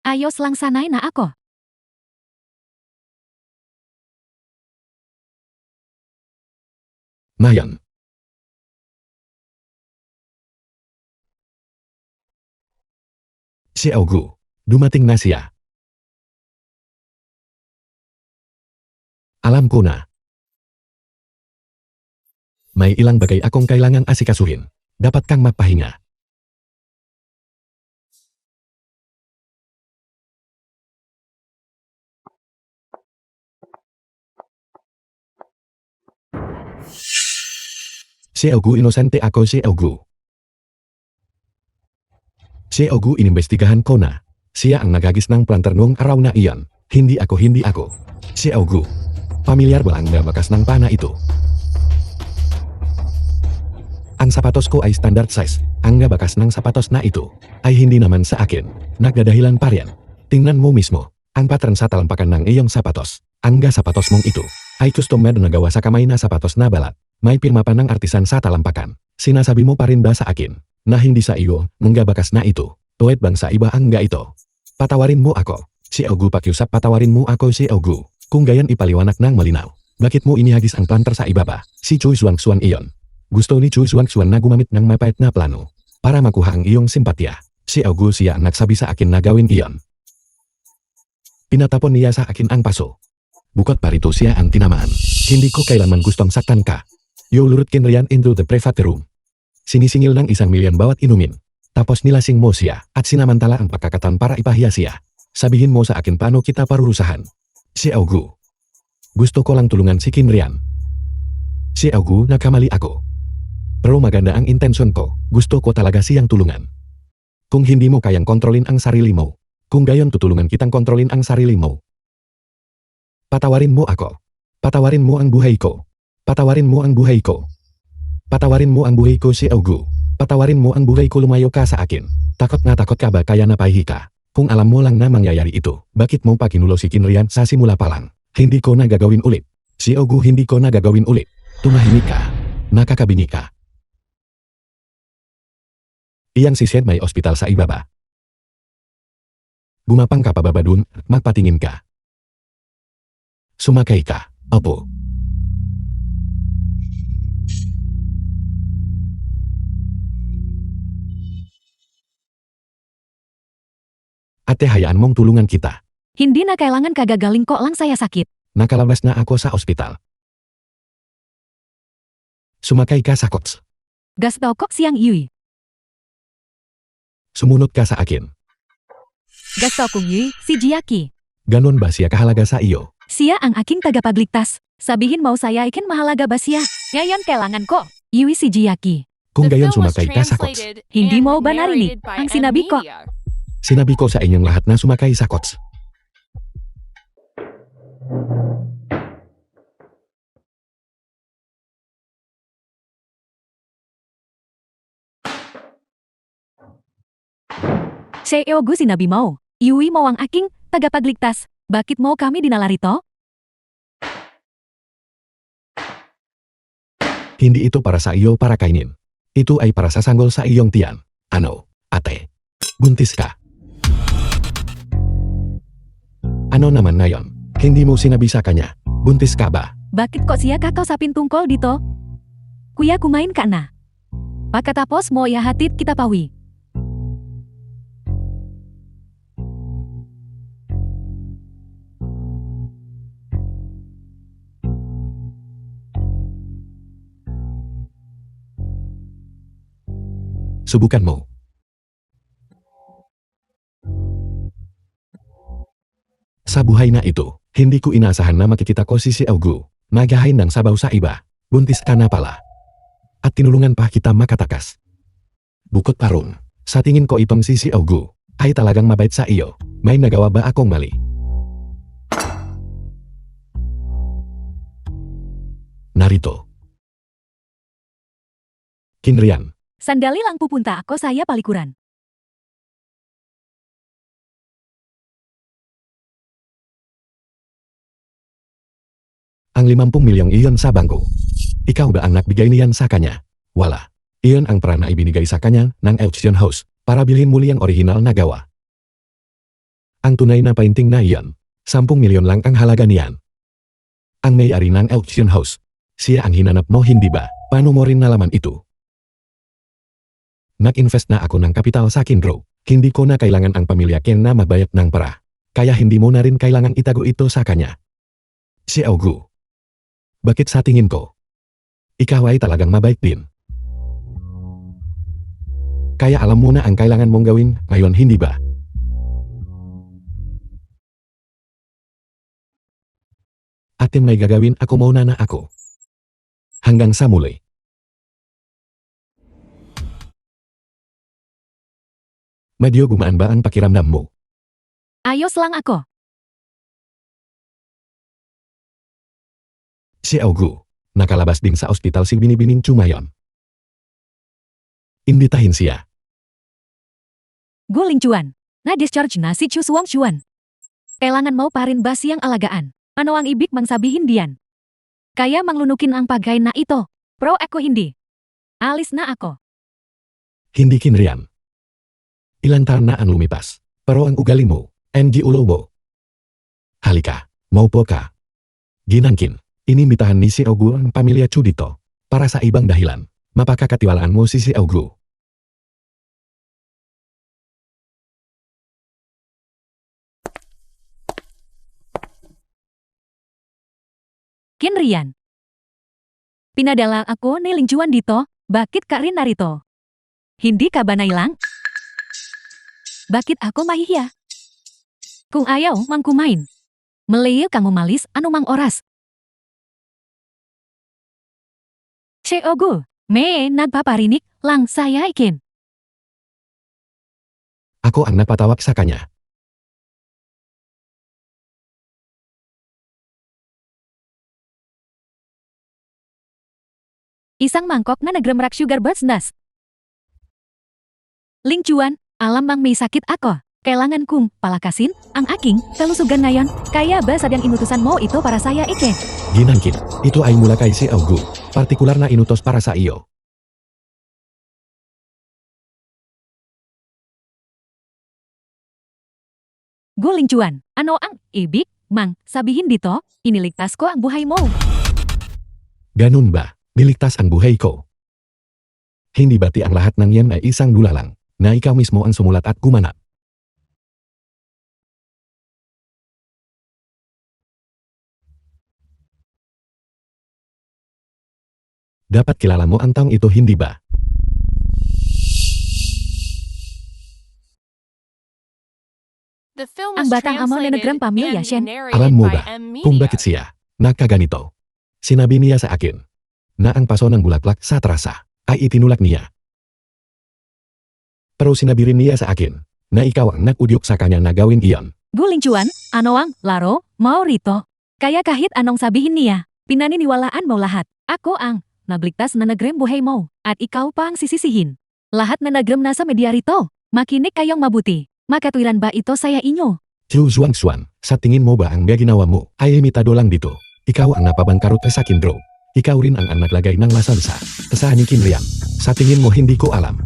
Ayos lang sanay na ako. Mayan. Si Eugu, dumating na siya. Alam ko na. May ilang bagay akong kailangang asikasuhin. Dapat kang mapahinga. Si Eugu, inosente ako si Eugu. Si Eugu, inimbestigahan ko na. Siya ang nagagis ng planter noong araw na iyan. Hindi ako. Si Eugu. Pamilyar ba ang bakas ng pana ito? Ang sapatos ko ay standard size. Ang bakas ng sapatos na ito ay hindi naman sa akin. Nagdadahilan pa rin. Tingnan mo mismo. Ang pattern sa talampakan ng iyong sapatos. Ang sapatos mong ito ay custom made na gawa sa kamay na sapatos na balat. May pirma pa ng artisan sa talampakan. Sinasabi mo pa rin ba sa akin na hindi sa iyo ng bakas na ito? Tuwet bang sa iba ang ito? Patawarin mo ako. Si Eugu, pakiusap, patawarin mo ako si Eugu. Kung gayan ipaliwanag ng malinaw. Bakit mo inihagis ang planter sa iba pa? Si Chu Suang Chuan iyon. Gusto ni Chu Suang Chuan na gumamit ng mapait na plano para makuha ang iyong simpatya. Si Eugu, siya ang nagsabi sa akin na gawin iyon. Pinatapon niya sa akin ang paso. Bukod pa rito siya ang tinamaan. Hindi ko kailanman gustong saktan ka. Yo lurutkin Rian into the private room. Sini singil nang isang milian bawat inumin. Tapos nilasing mo siya at sinamantala ang pagkakatan para ipahiya siya. Sabihin mo sa akin paano kita parurusahan. Si Augu. Gusto ko lang tulungan si Kinrian. Si Augu, nagkamali ako. Pero maganda ang intensyon ko. Gusto ko talaga siyang tulungan. Kung hindi mo kayang kontrolin ang sarili mo. Kung gayon tutulungan kitang kontrolin ang sarili mo. Patawarin mo ako. Patawarin mo ang buhay ko. Patawarin mo ang buhay ko. Patawarin mo ang buhay ko si Augu. Patawarin mo ang buhay ko, lumayo ka sa akin. Takot ka ba kaya napahihi ka? Kung alam mo lang na mangyayari ito, bakit mo pa kinulo si Kinrian sa simula pa lang? Hindi ko na gagawin ulit. Si Augu, hindi ko na gagawin ulit. Tumahimik ka. Nakakabini ka. Iyang si Sed may ospital sa ibaba. Bumapang ka pababa dun, magpatingin ka. Sumakay ka. Opo. Ate, hayaan mong tulungan kita. Hindi na kailangan kagagaling kok lang saya sakit. Nakalabas na ako sa ospital. Sumakay ka sa kots. Gas tau kok siang Yui. Sumunod ka sa akin. Gas tau kung Yui, si Jiaki. Ganon ba siya kahalaga sa iyo? Siya ang aking tagapagligtas. Sabihin mau saya ikin mahalaga ba siya? Ngayon kailangan ko. Yui si Jiaki. Kung The gayon film was sumakay ka sa kots. translated Hindi and mo ba narinig narrated by ang sinabi ko? M-Media. Sinabi ko sa inyong lahat na sumakay sa kots. Si Augu sinabi mo. Yui mo ang aking tagapagligtas. Bakit mo kami dinalarito? Hindi ito para sa iyo para kainin. Ito ay para sa sanggol sa iyong tiyan. Ano, ate? Buntis ka. Ano naman na yon? Hindi mo sinabi sa kanya. Buntis ka ba? Bakit kok siya kakausapin tungkol dito? Kuya kumain ka na. Pagkatapos mo ya hatid kita pawi. Subukan mo. Sa buhay na ito, hindi ko inaasahan na makikita ko si Augu. Nagahain ng sabaw sa iba. Buntis ka na pala. At tinulungan pa kita makatakas. Bukod pa ron, sa tingin ko itong si Augu ay talagang mabait sa iyo. May nagawa ba akong mali? Narito. Kinrian. Sandali lang pupunta ako saya palikuran. Ang 50 milyong iyon sa bangko. Ikaw ba ang nagbigay niyan sa kanya? Wala. Iyon ang pera na ibinigay sa kanya ng auction house para bilhin muli ang orihinal na gawa. Ang tunay na painting na iyon, 10 milyon lang ang halaga niyan. Ang may-ari ng auction house, siya ang hinanap mo, hindi ba? Paano mo rin nalaman ito? Nag-invest na ako ng kapital sa Kinro. Hindi ko na kailangan ang pamilya Ken na magbayad ng pera. Kaya hindi mo na rin kailangan itago ito sa kanya. Si Augu. Bakit sa tingin ko? Ikaw ay talagang mabait din. Kaya alam mo na ang kailangan mong gawin ngayon, hindi ba? At may gagawin ako muna na ako. Hanggang sa muli. Medyo gumaan ba ang pakiramdam mo? Ayos lang ako. Si Augu, nakalabas din sa ospital si Binibining Chumayon. Imbitahin siya. Guling cuan. Na-discharge na si Chu Suang Chuan. Kailangan mau parin ba siyang alagaan? Ano ang ibig mang sabihin diyan? Kaya manglunukin ang pagkain na ito. Pro ako hindi. Alis na ako. Hindi Kinrian. Ilang taon na ang lumipas, pero ang ugali mo, NG ulo mo. Halika, maupo ka. Ginangkin, inimbitahan ni si Augu ang pamilya Chu dito, para sa ibang dahilan. Mapakakatiwalaan mo si Augu. Kinrian. Pinadala ako ni Lingcuan dito, bakit Kak Rin narito? Hindi ka ba nailang? Bakit ako mahihiya? Kung ayaw mang kumain. Melayu kang umalis anumang oras. Si Ogu, may nagpaparinig lang saya ikin. Ako ang napatawag sa kanya. Isang mangkok na nagremrak sugar bird's nest. Lingcuan, alam bang may sakit ako. Kailangan kong palakasin ang aking kalusugan ngayon. Kaya ba sadyang inutusan mo itu para saya ikin? Ginangkin, itu ay mula kay si Augu. Partikular na inutos para sa iyo. Gu Lingcuan, ano ang ibig mang sabihin dito? Iniligtas ko ang buhay mo. Ganun ba? Niligtas ang buhay ko. Hindi bati ang lahat ng yan ay isang dulalang, na ikaw mismo ang sumulat at gumanap. Dapat kilala mo ang taong ito, hindi ba? The film Ang was batang amo na translated nagpamilya and siya. narrated Alam mo by ba M. kung Media. bakit siya nagkaganito? Sinabi niya sa akin na ang paso ng bulaklak sa trasa ay itinulak niya. Pero sinabi rin niya sa akin na ikaw ang nagudyok sa kanya na gawin iyon. Gu Lingcuan, ano ang laro mau rito? Kaya kahit anong sabihin niya, pinaniniwalaan mo lahat. Ako ang nagligtas na nagrem buhay mo, at ikaw pa ang sisisihin. Lahat na nagrem nasa media rito. Makinig kayong mabuti. Makatwiran ba ito saya inyo? Chu Zuang Xuan, sa tingin mo ba ang ginawa mo ay imitado lang dito? Ikaw ang napabangkarot sa akin, bro. Ikaw rin ang naglagay ng masalsa sa hanikin riyan. Sa tingin mo hindi ko alam.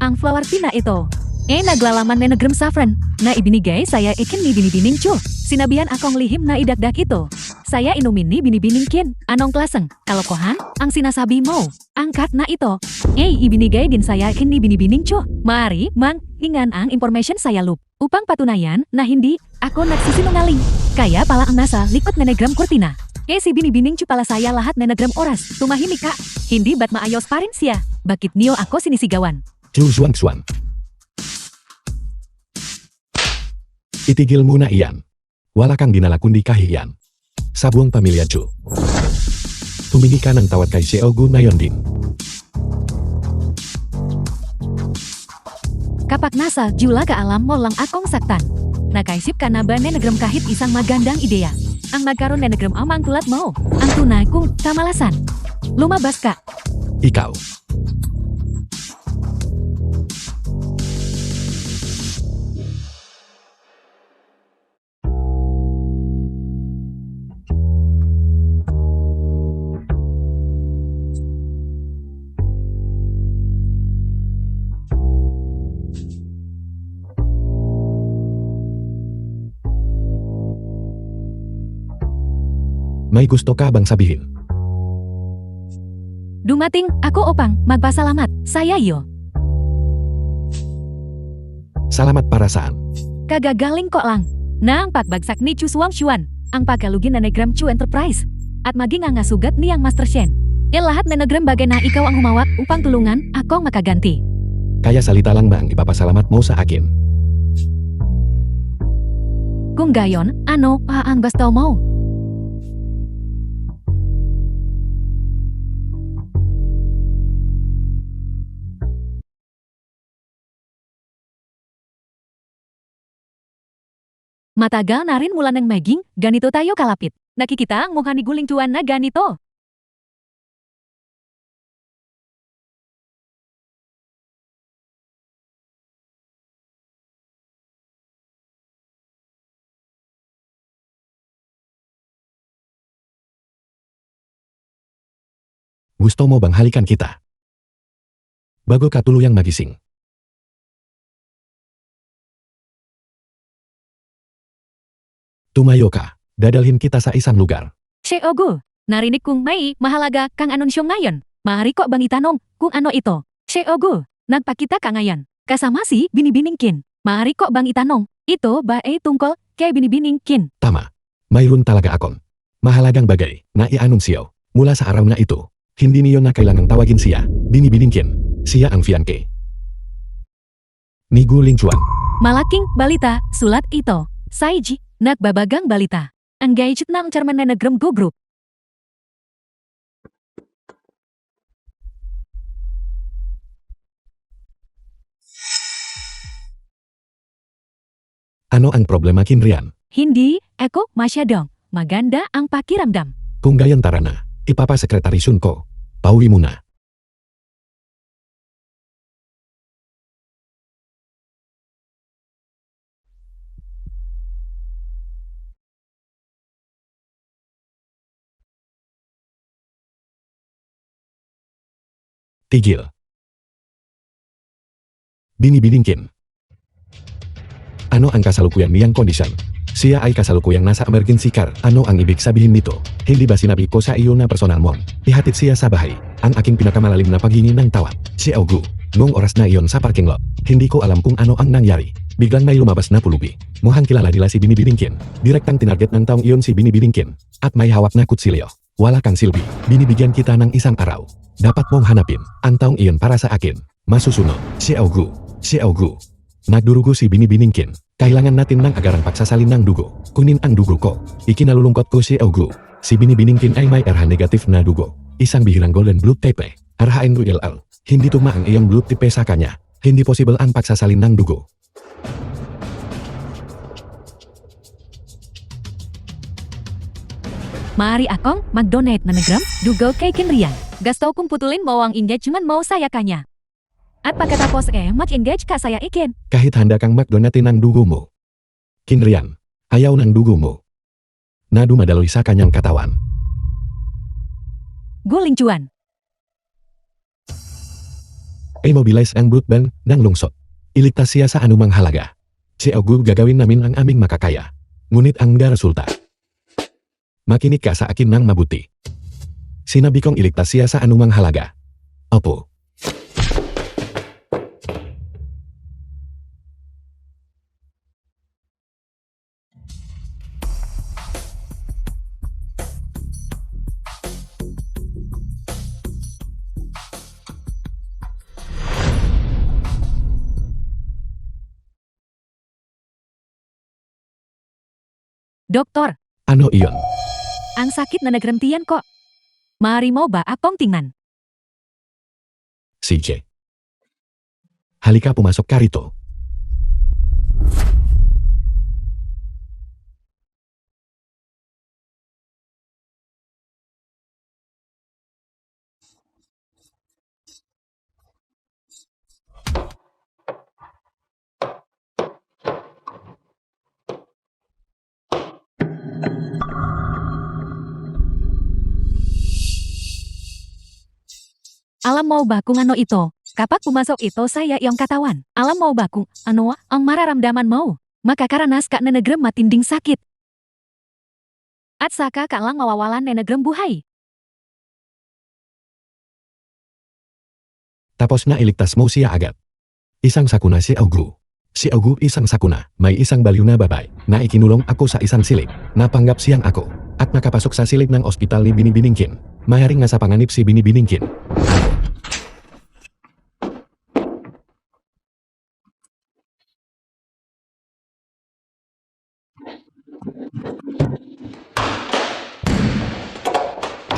Ang flower tea na ito. Naglalaman na nagrem saffron na ibinigay saya ikin ni binibining Chu. Sinabihan akong lihim na idagdag ito. Saya inumin ni binibining kin. Anong klaseng kalokohan ang sinasabi mo? Angkat na ito. Ibinigay din saya ikin ni binibining Chu. Mari, mang, hingan ang information saya loop. Upang patunayan na hindi ako nagsisinungaling. Kaya pala ang nasa likod na nagram kurtina. Si binibining Chu pala saya lahat na nagram oras. Tumahimik ka. Hindi ba't maayos pa rin siya? Bakit niyo ako sinisigawan? Chu Zuang Xuan. Itigil mo na iyan. Wala kang dinala kundi kahihiyan. Sa buong pamilya Chu. Tumingi ka ng tawad kay si Augu na yon din. Kapak nasa jula ka alam mo lang akong saktan. Nakaisip ka na ba na nagram kahit isang magandang ideya? Ang magkaroon na nagram amang tulad mo. Ang tunay kong kamalasan. Lumabas ka. Ikaw. May gusto ka bang sabihin? Dumating ako upang magpasalamat. Saya iyo. Salamat para saan? Kagagaling ko lang. Na ang pagbagsak ni Chu Suang Xuan. Ang pagkalugi na nagram Chu Enterprise. At maging ang sugat niyang Master Shen. Lahat na nagram bagay na ikaw ang humawak upang tulungan akong makaganti. Kaya salita lang ba ang ipapasalamat mo sa akin? Kung gayon, ano pa ang gusto mo? Matagal na rin mula ng maging, ganito tayo kalapit. Nakikita ang mukha ni Gu Lingcuan na ganito. Gusto mo bang halikan kita? Bago ka tuluyang magising. Tumayo ka, dadalhin kita sa isang lugar. Si Ogu, narinig kong may mahalaga kang anunsyo ngayon. Maaari ko bang itanong kung ano ito? Si Ogu, nagpakita ka ngayon. Kasama si Binibining Kin. Maaari ko bang itanong, ito ba ay tungkol kay Binibining Kin? Tama, mayroon talaga akong Mahalagang bagay, na i-anunsyo. Mula sa araw na ito, hindi niyo na kailangang tawagin siya, binibiningkin. Siya ang fiancé ni Guling Chuan. Malaking balita, sulat ito. Saiji, nagbabagang balita. Ang gadget ng Chairman Nenegram Go Group. Ano ang problema Kinrian? Hindi, Eko, masyadong. Maganda ang pakiramdam. Kung gayan tara na, ipapasekretarisun ko. Pauwi muna. Tigil. Binibiningkin. Ano ang kasalukuyan niyang kondisyon? Siya ay kasalukuyang nasa emergency car. Ano ang ibig sabihin nito? Hindi ba sinabi ko sa iyo na personal mong ihatid siya sa bahay? Ang aking pinakamalalim na paghingi ng tawad. Si Augu. Noong oras na iyon sa parking lot, hindi ko alam kung ano ang nangyari. Biglang may lumabas na pulubi. Mukhang kilala nila si Binibiningkin. Direktang tinarget ng taong iyon si Binibiningkin. At may hawak na kutsilyo. Wala kang silbi. Binibigyan kita ng isang araw. Dapat mong hanapin ang taong iyon para sa akin. Masusunod. Si Augu. Si Augu. Nagdurugo si Binibiningkin. Kailangan natin ng agarang pagsasalin ng dugo. Kunin ang dugo ko. Ikinalulungkot ko si Augu. Si Binibiningkin ay may RH negatif na dugo. Isang bihirang golden blood type. RHNRLL. Hindi tugma ang iyong blood type sa kanya. Hindi possible ang pagsasalin ng dugo. Maaari akong mag-donate na nagram dugo kay Kinrian. Gusto kong putulin mo ang engagement mo saya kanya. At pagkatapos mag-engage ka saya ikin. Kahit handa kang magdonatin ng dugo mo. Kinrian, ayaw ng dugo mo na dumadaloy sa kanyang katawan. Guling Chuan. I-mobilize ang blood bank ng lungsod. Iligtas siya sa anumang halaga. Si Augu gagawin namin ang aming makakaya. Ngunit ang resulta. Makinig ka sa akin ng mabuti. Sinabi kong iligtas siya sa anumang halaga. Opo. Doktor, Ano iyon? ang sakit na nagremtian ko. Maaari mo ba akong tingnan? CJ. Halika pumasok ka rito. Alam mo ba kung ano ito? Kapag pumasok ito saya iyong katawan. Alam mo ba kung ano ang mararamdaman mo? Makakaranas ka na nagrem matinding sakit. At saka ka lang mawawalan na nagrem buhay. Tapos na iligtas mo siya agad. Isang sakuna si Augu. Si Augu isang sakuna. May isang baliw na babay na ikinulong ako sa isang silid. Napanggap siyang ako. At nakapasok sa silid ng ospital ni Binibiningkin. Mayaring nasa panganib si Binibiningkin.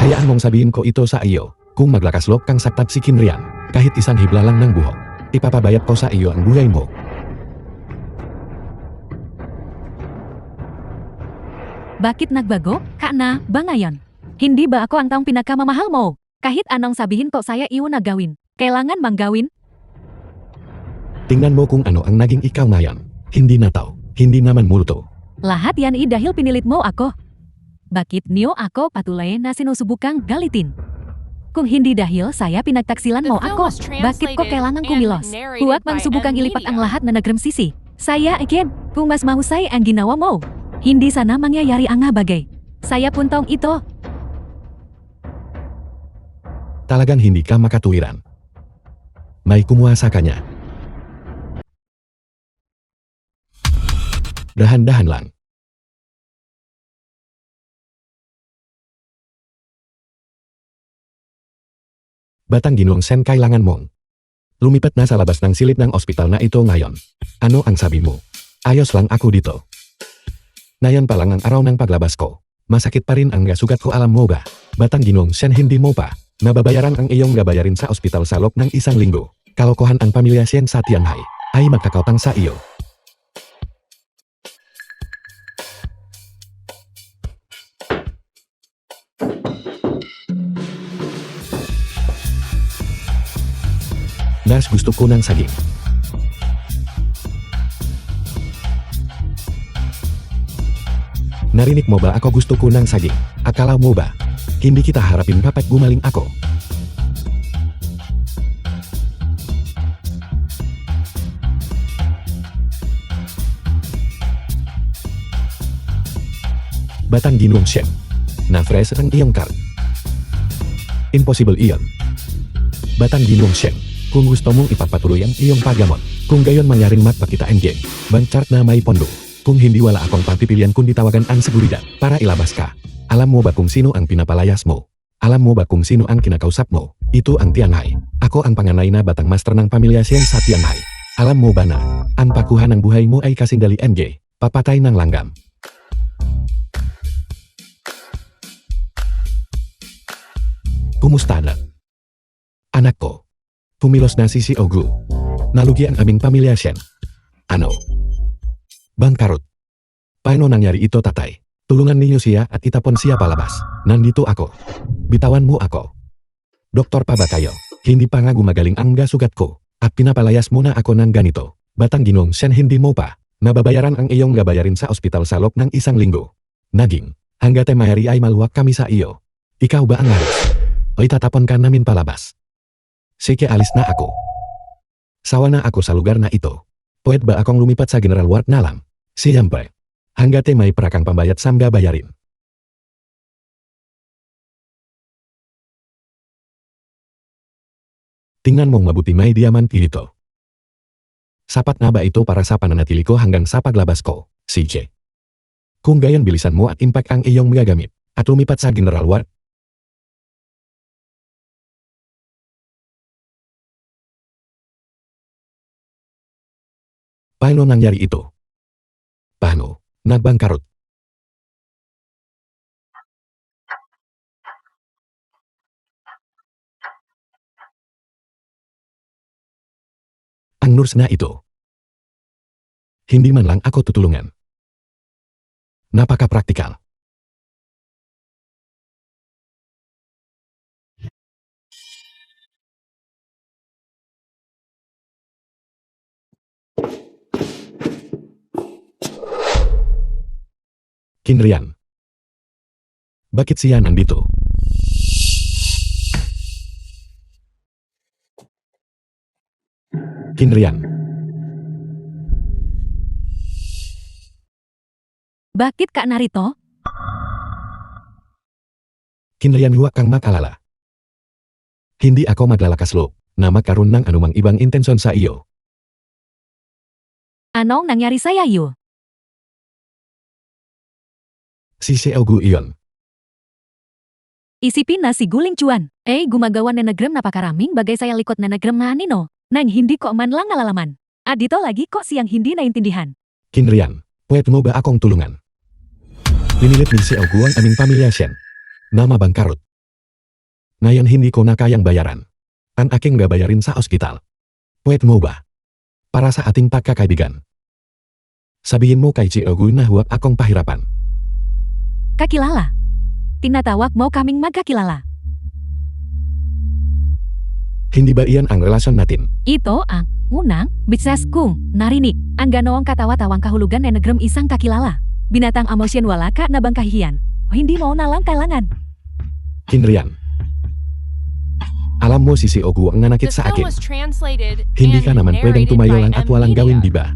Hayaan mong sabihin ko ito sa iyo. Kung maglakas loob kang saktat si Kinrian, kahit isang hibla lang ng buhok, ipapabayad ko sa iyo ang buhay mo. Bakit nagbago? Ka na ba ngayon? Hindi ba ako ang taong pinakamamahal mo? Kahit anong sabihin ko saya iyon na gawin. Kailangan mang gawin. Tingnan mo kung ano ang naging ikaw ngayon. Hindi na tao, hindi naman multo. Lahat yan dahil pinilit mo ako. Bakit niyo ako patuloy na sinusubukang galitin? Kung hindi dahil saya pinagtaksilan mo ako, bakit ko kailangan kumilos? Huwag mang subukang ilipat ang lahat na nagremsisi. Saya again, kung mas mahusay ang ginawa mo. Hindi sana mangyayari ang bagay. Saya puntong ito. Talagang hindi ka makatuwiran. May kumuha sa kanya. Dahan-dahan lang. Batang ginung sen kailangan mong. Lumipat na sa labas ng silip ng ospital na ito ngayon. Ano ang sabi mo? Ayos lang ako dito. Ngayon pa lang ang araw ng paglabas ko. Masakit pa rin ang gasugat ko, alam mo ba? Batang ginung sen, hindi mo pa nababayaran ang iyong gabayarin sa ospital sa loob ng 1 linggo. Kalokohan ang pamilya Sien sa Tianhai ay magkakautang sa iyo. Nars, gusto ko ng saging. Narinig mo ba ako gusto ko ng saging? Akala mo ba hindi kita harapin kapag gumaling ako? Batang ginung Sien. Na-fresh ang iyong card. Impossible iyon. Batang ginung Sien. Kung gusto mong ipagpatuloy ang iyong paggamot, kung gayon mangyaring magpakita ang game, bank chart na may pondo. Kung hindi, wala akong pagpipilian kundi tawagan ang seguridad para ilabas ka. Alam mo ba kung sino ang pinapalayas mo? Alam mo ba kung sino ang kinakausap mo? Ito ang Tianhai. Ako ang panganay na batang master ng pamilya Sien sa Tianhai. Alam mo ba na ang pagkuha ng buhay mo ay kasing dali MJ, papatay ng langgam. Kumusta na? Anak ko. Pumilos na si Ogu. Nalugi ang aming pamilya Sien. Ano? Bangkarot. Paano nangyari ito, tatay? Tulungan ninyo siya at itapon siya palabas. Nandito ako. Bitawan mo ako. Doktor pa ba kayo? Hindi pa nga gumagaling ang gasugat ko. At pinapalayas mo na ako ng ganito. Batang ginong Sien, hindi mo pa nababayaran ang iyong gabayarin sa ospital sa loob ng 1 linggo. Naging, hanggat mahari ay maluwak kami sa iyo. Ikaw ba ang halos? O itatapon ka namin palabas? Sige, alis na ako. Sawa na ako sa lugar na ito. Pwede ba akong lumipat sa General Ward na lang? Siyempre. Hanggat may prakang pambayad sa bayarin. Tingnan mong mabuti, may diamante dito. Sapat na ba ito para sa pananatili ko hanggang sa paglabas ko, CJ? Kung gayon, bilisan mo at impact ang iyong magagamit at lumipat sa General Ward. Paano nangyari ito? Paano nagbangkarot? Ang nurse na ito. Hindi man lang ako tutulungan. Napaka-praktikal. Kinrian. Bakit siya nandito? Kinrian. Bakit Kak Narito? Kinrian, huwag kang mag-alala. Hindi ako maglalakas loob na magkaroon ng anumang ibang intensyon sa iyo. Anong nangyari saya yu? Si Ogu iyon. Isipin na si Guling Chuan. Gumagawa na nagram napakaraming bagay saya likot na nagram nga nino. Nang hindi ko man lang nalalaman. Dito lagi kok siyang hindi naintindihan. Kinrian, pwede mo ba akong tulungan? Pinilit ni Ogu ang aming pamilya Sien na mabangkarot. Ngayon hindi ko na kayang bayaran ang aking babayarin sa ospital. Pwede mo ba? Para sa ating pagkakaibigan. Sabihin mo kay Ogu na huwag akong pahirapan. Kakilala. Tinatawag mo kaming magkakilala. Hindi ba iyan ang relasyon natin? Ito ang unang bisnes kong narinig. Ang ganoong katawa-tawang kahulugan na nagram isang kakilala. Binatang emosyon wala ka na bang kahihiyan. O hindi mo na lang kailangan. Kinrian. Alam mo si Ogu ang nanakit The sa film akin. was translated Hindi ka and naman pwedeng narrated tumayo by lang at M. walang gawin, Media. di ba?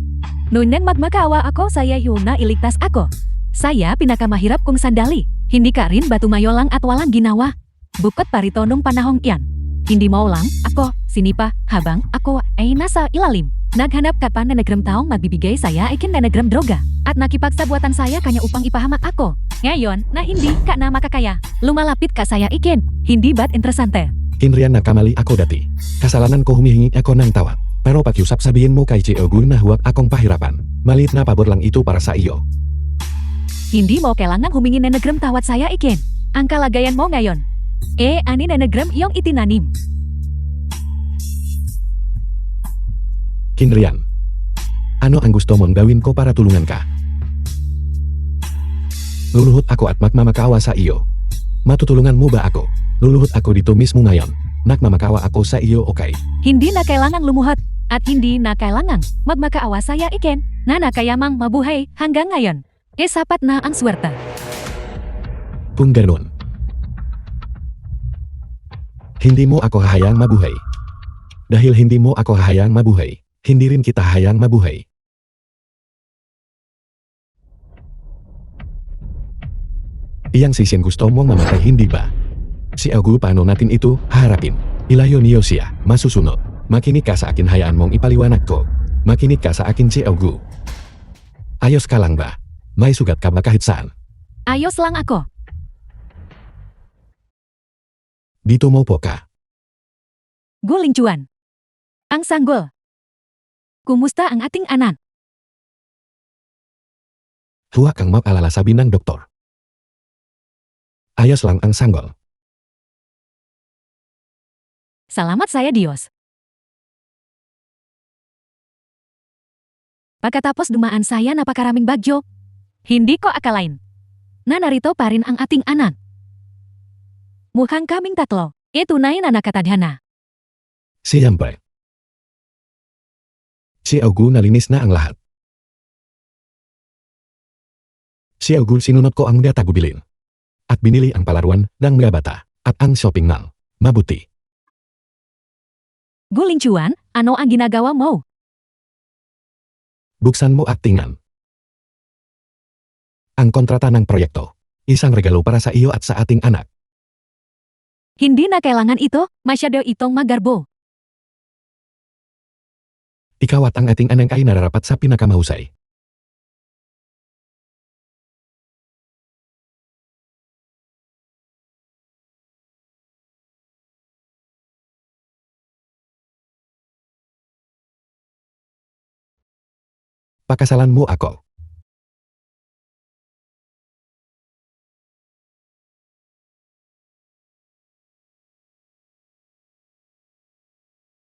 Noon magmakawa ako, saya yun na iligtas ako. Saya pinakamahirap kong sandali. Hindi ka rin ba tumayo lang at walang ginawa? Bukod parito nung panahong iyan. Hindi mo lang ako sinipa habang ako ay nasa ilalim. Naghanap ka pa na nagram taong magbibigay saya ikin na nagram droga. At nakipagsabuatan saya kanya upang ipahamak ako. Ngayon na hindi ka na makakaya. Lumalapit ka saya ikin. Hindi ba't interesante? Kinrian na kamali ako dati. Kasalanan ko humihingi ako ng tawad. Pero pakiusap sabihin mo kay Ciogu na huwag akong pahirapan. Malit na pabor lang itu para sa iyo. Hindi mo kailangan humingi nenegram tawad saya ikin. Ang kalagayan mo ngayon. Ani nenegram iyong itinanim. Kinrian. Ano ang gusto mong gawin ko para tulungan ka? Luluhut ako at magmamakawa sa iyo. Matutulungan mo ba ako? Luluhut ako dito mismo ngayon. Nagmamakawa ako sa iyo, okay? Hindi na kailangan lumuhot. At hindi na kailangan magmakaawa saya ikin. Na nakayamang mabuhay hanggang ngayon. Sapat na ang swerte. Kung ganun. Hindi mo ako hahayang mabuhay. Dahil hindi mo ako hahayang mabuhay, hindi rin kita hayang mabuhay. Iyang sisin gusto mong mamatay, hindi ba? Si Augu, paano natin ito harapin? Ilayo niyo siya, masusunod. Makinig ka sa akin, hayaan mong ipaliwanag ko. Makinig ka sa akin, si Augu. Ayos ka lang ba? May sugat ka ba kahit saan? Ayos lang ako. Dito mo po ka. Guling Juan. Ang sanggol. Kumusta ang ating anak? Huwag kang mag-alala, sabi ng doktor. Ayos lang ang sanggol. Salamat saya Dios. Pagkatapos dumaan saya napakaraming bagyo, hindi ko akalain na narito pa rin ang ating anak. Mukhang kaming tatlo, tunay na nakatadhana. Siyempre. Si Augu, nalinis na ang lahat. Si Augu, sinunod ko ang mga tagubilin. At binili ang palaruan ng mga bata at ang shopping mall. Mabuti. Guling Juan, ano ang ginagawa mo? Buksan mo at tingnan. Ang kontrata ng proyekto. Isang regalo para sa iyo at sa ating anak. Hindi na kailangan ito, masyado itong magarbo. Ikaw at ang ating anak ay nararapat sa pinakamahusay. Pakasalan mo ako.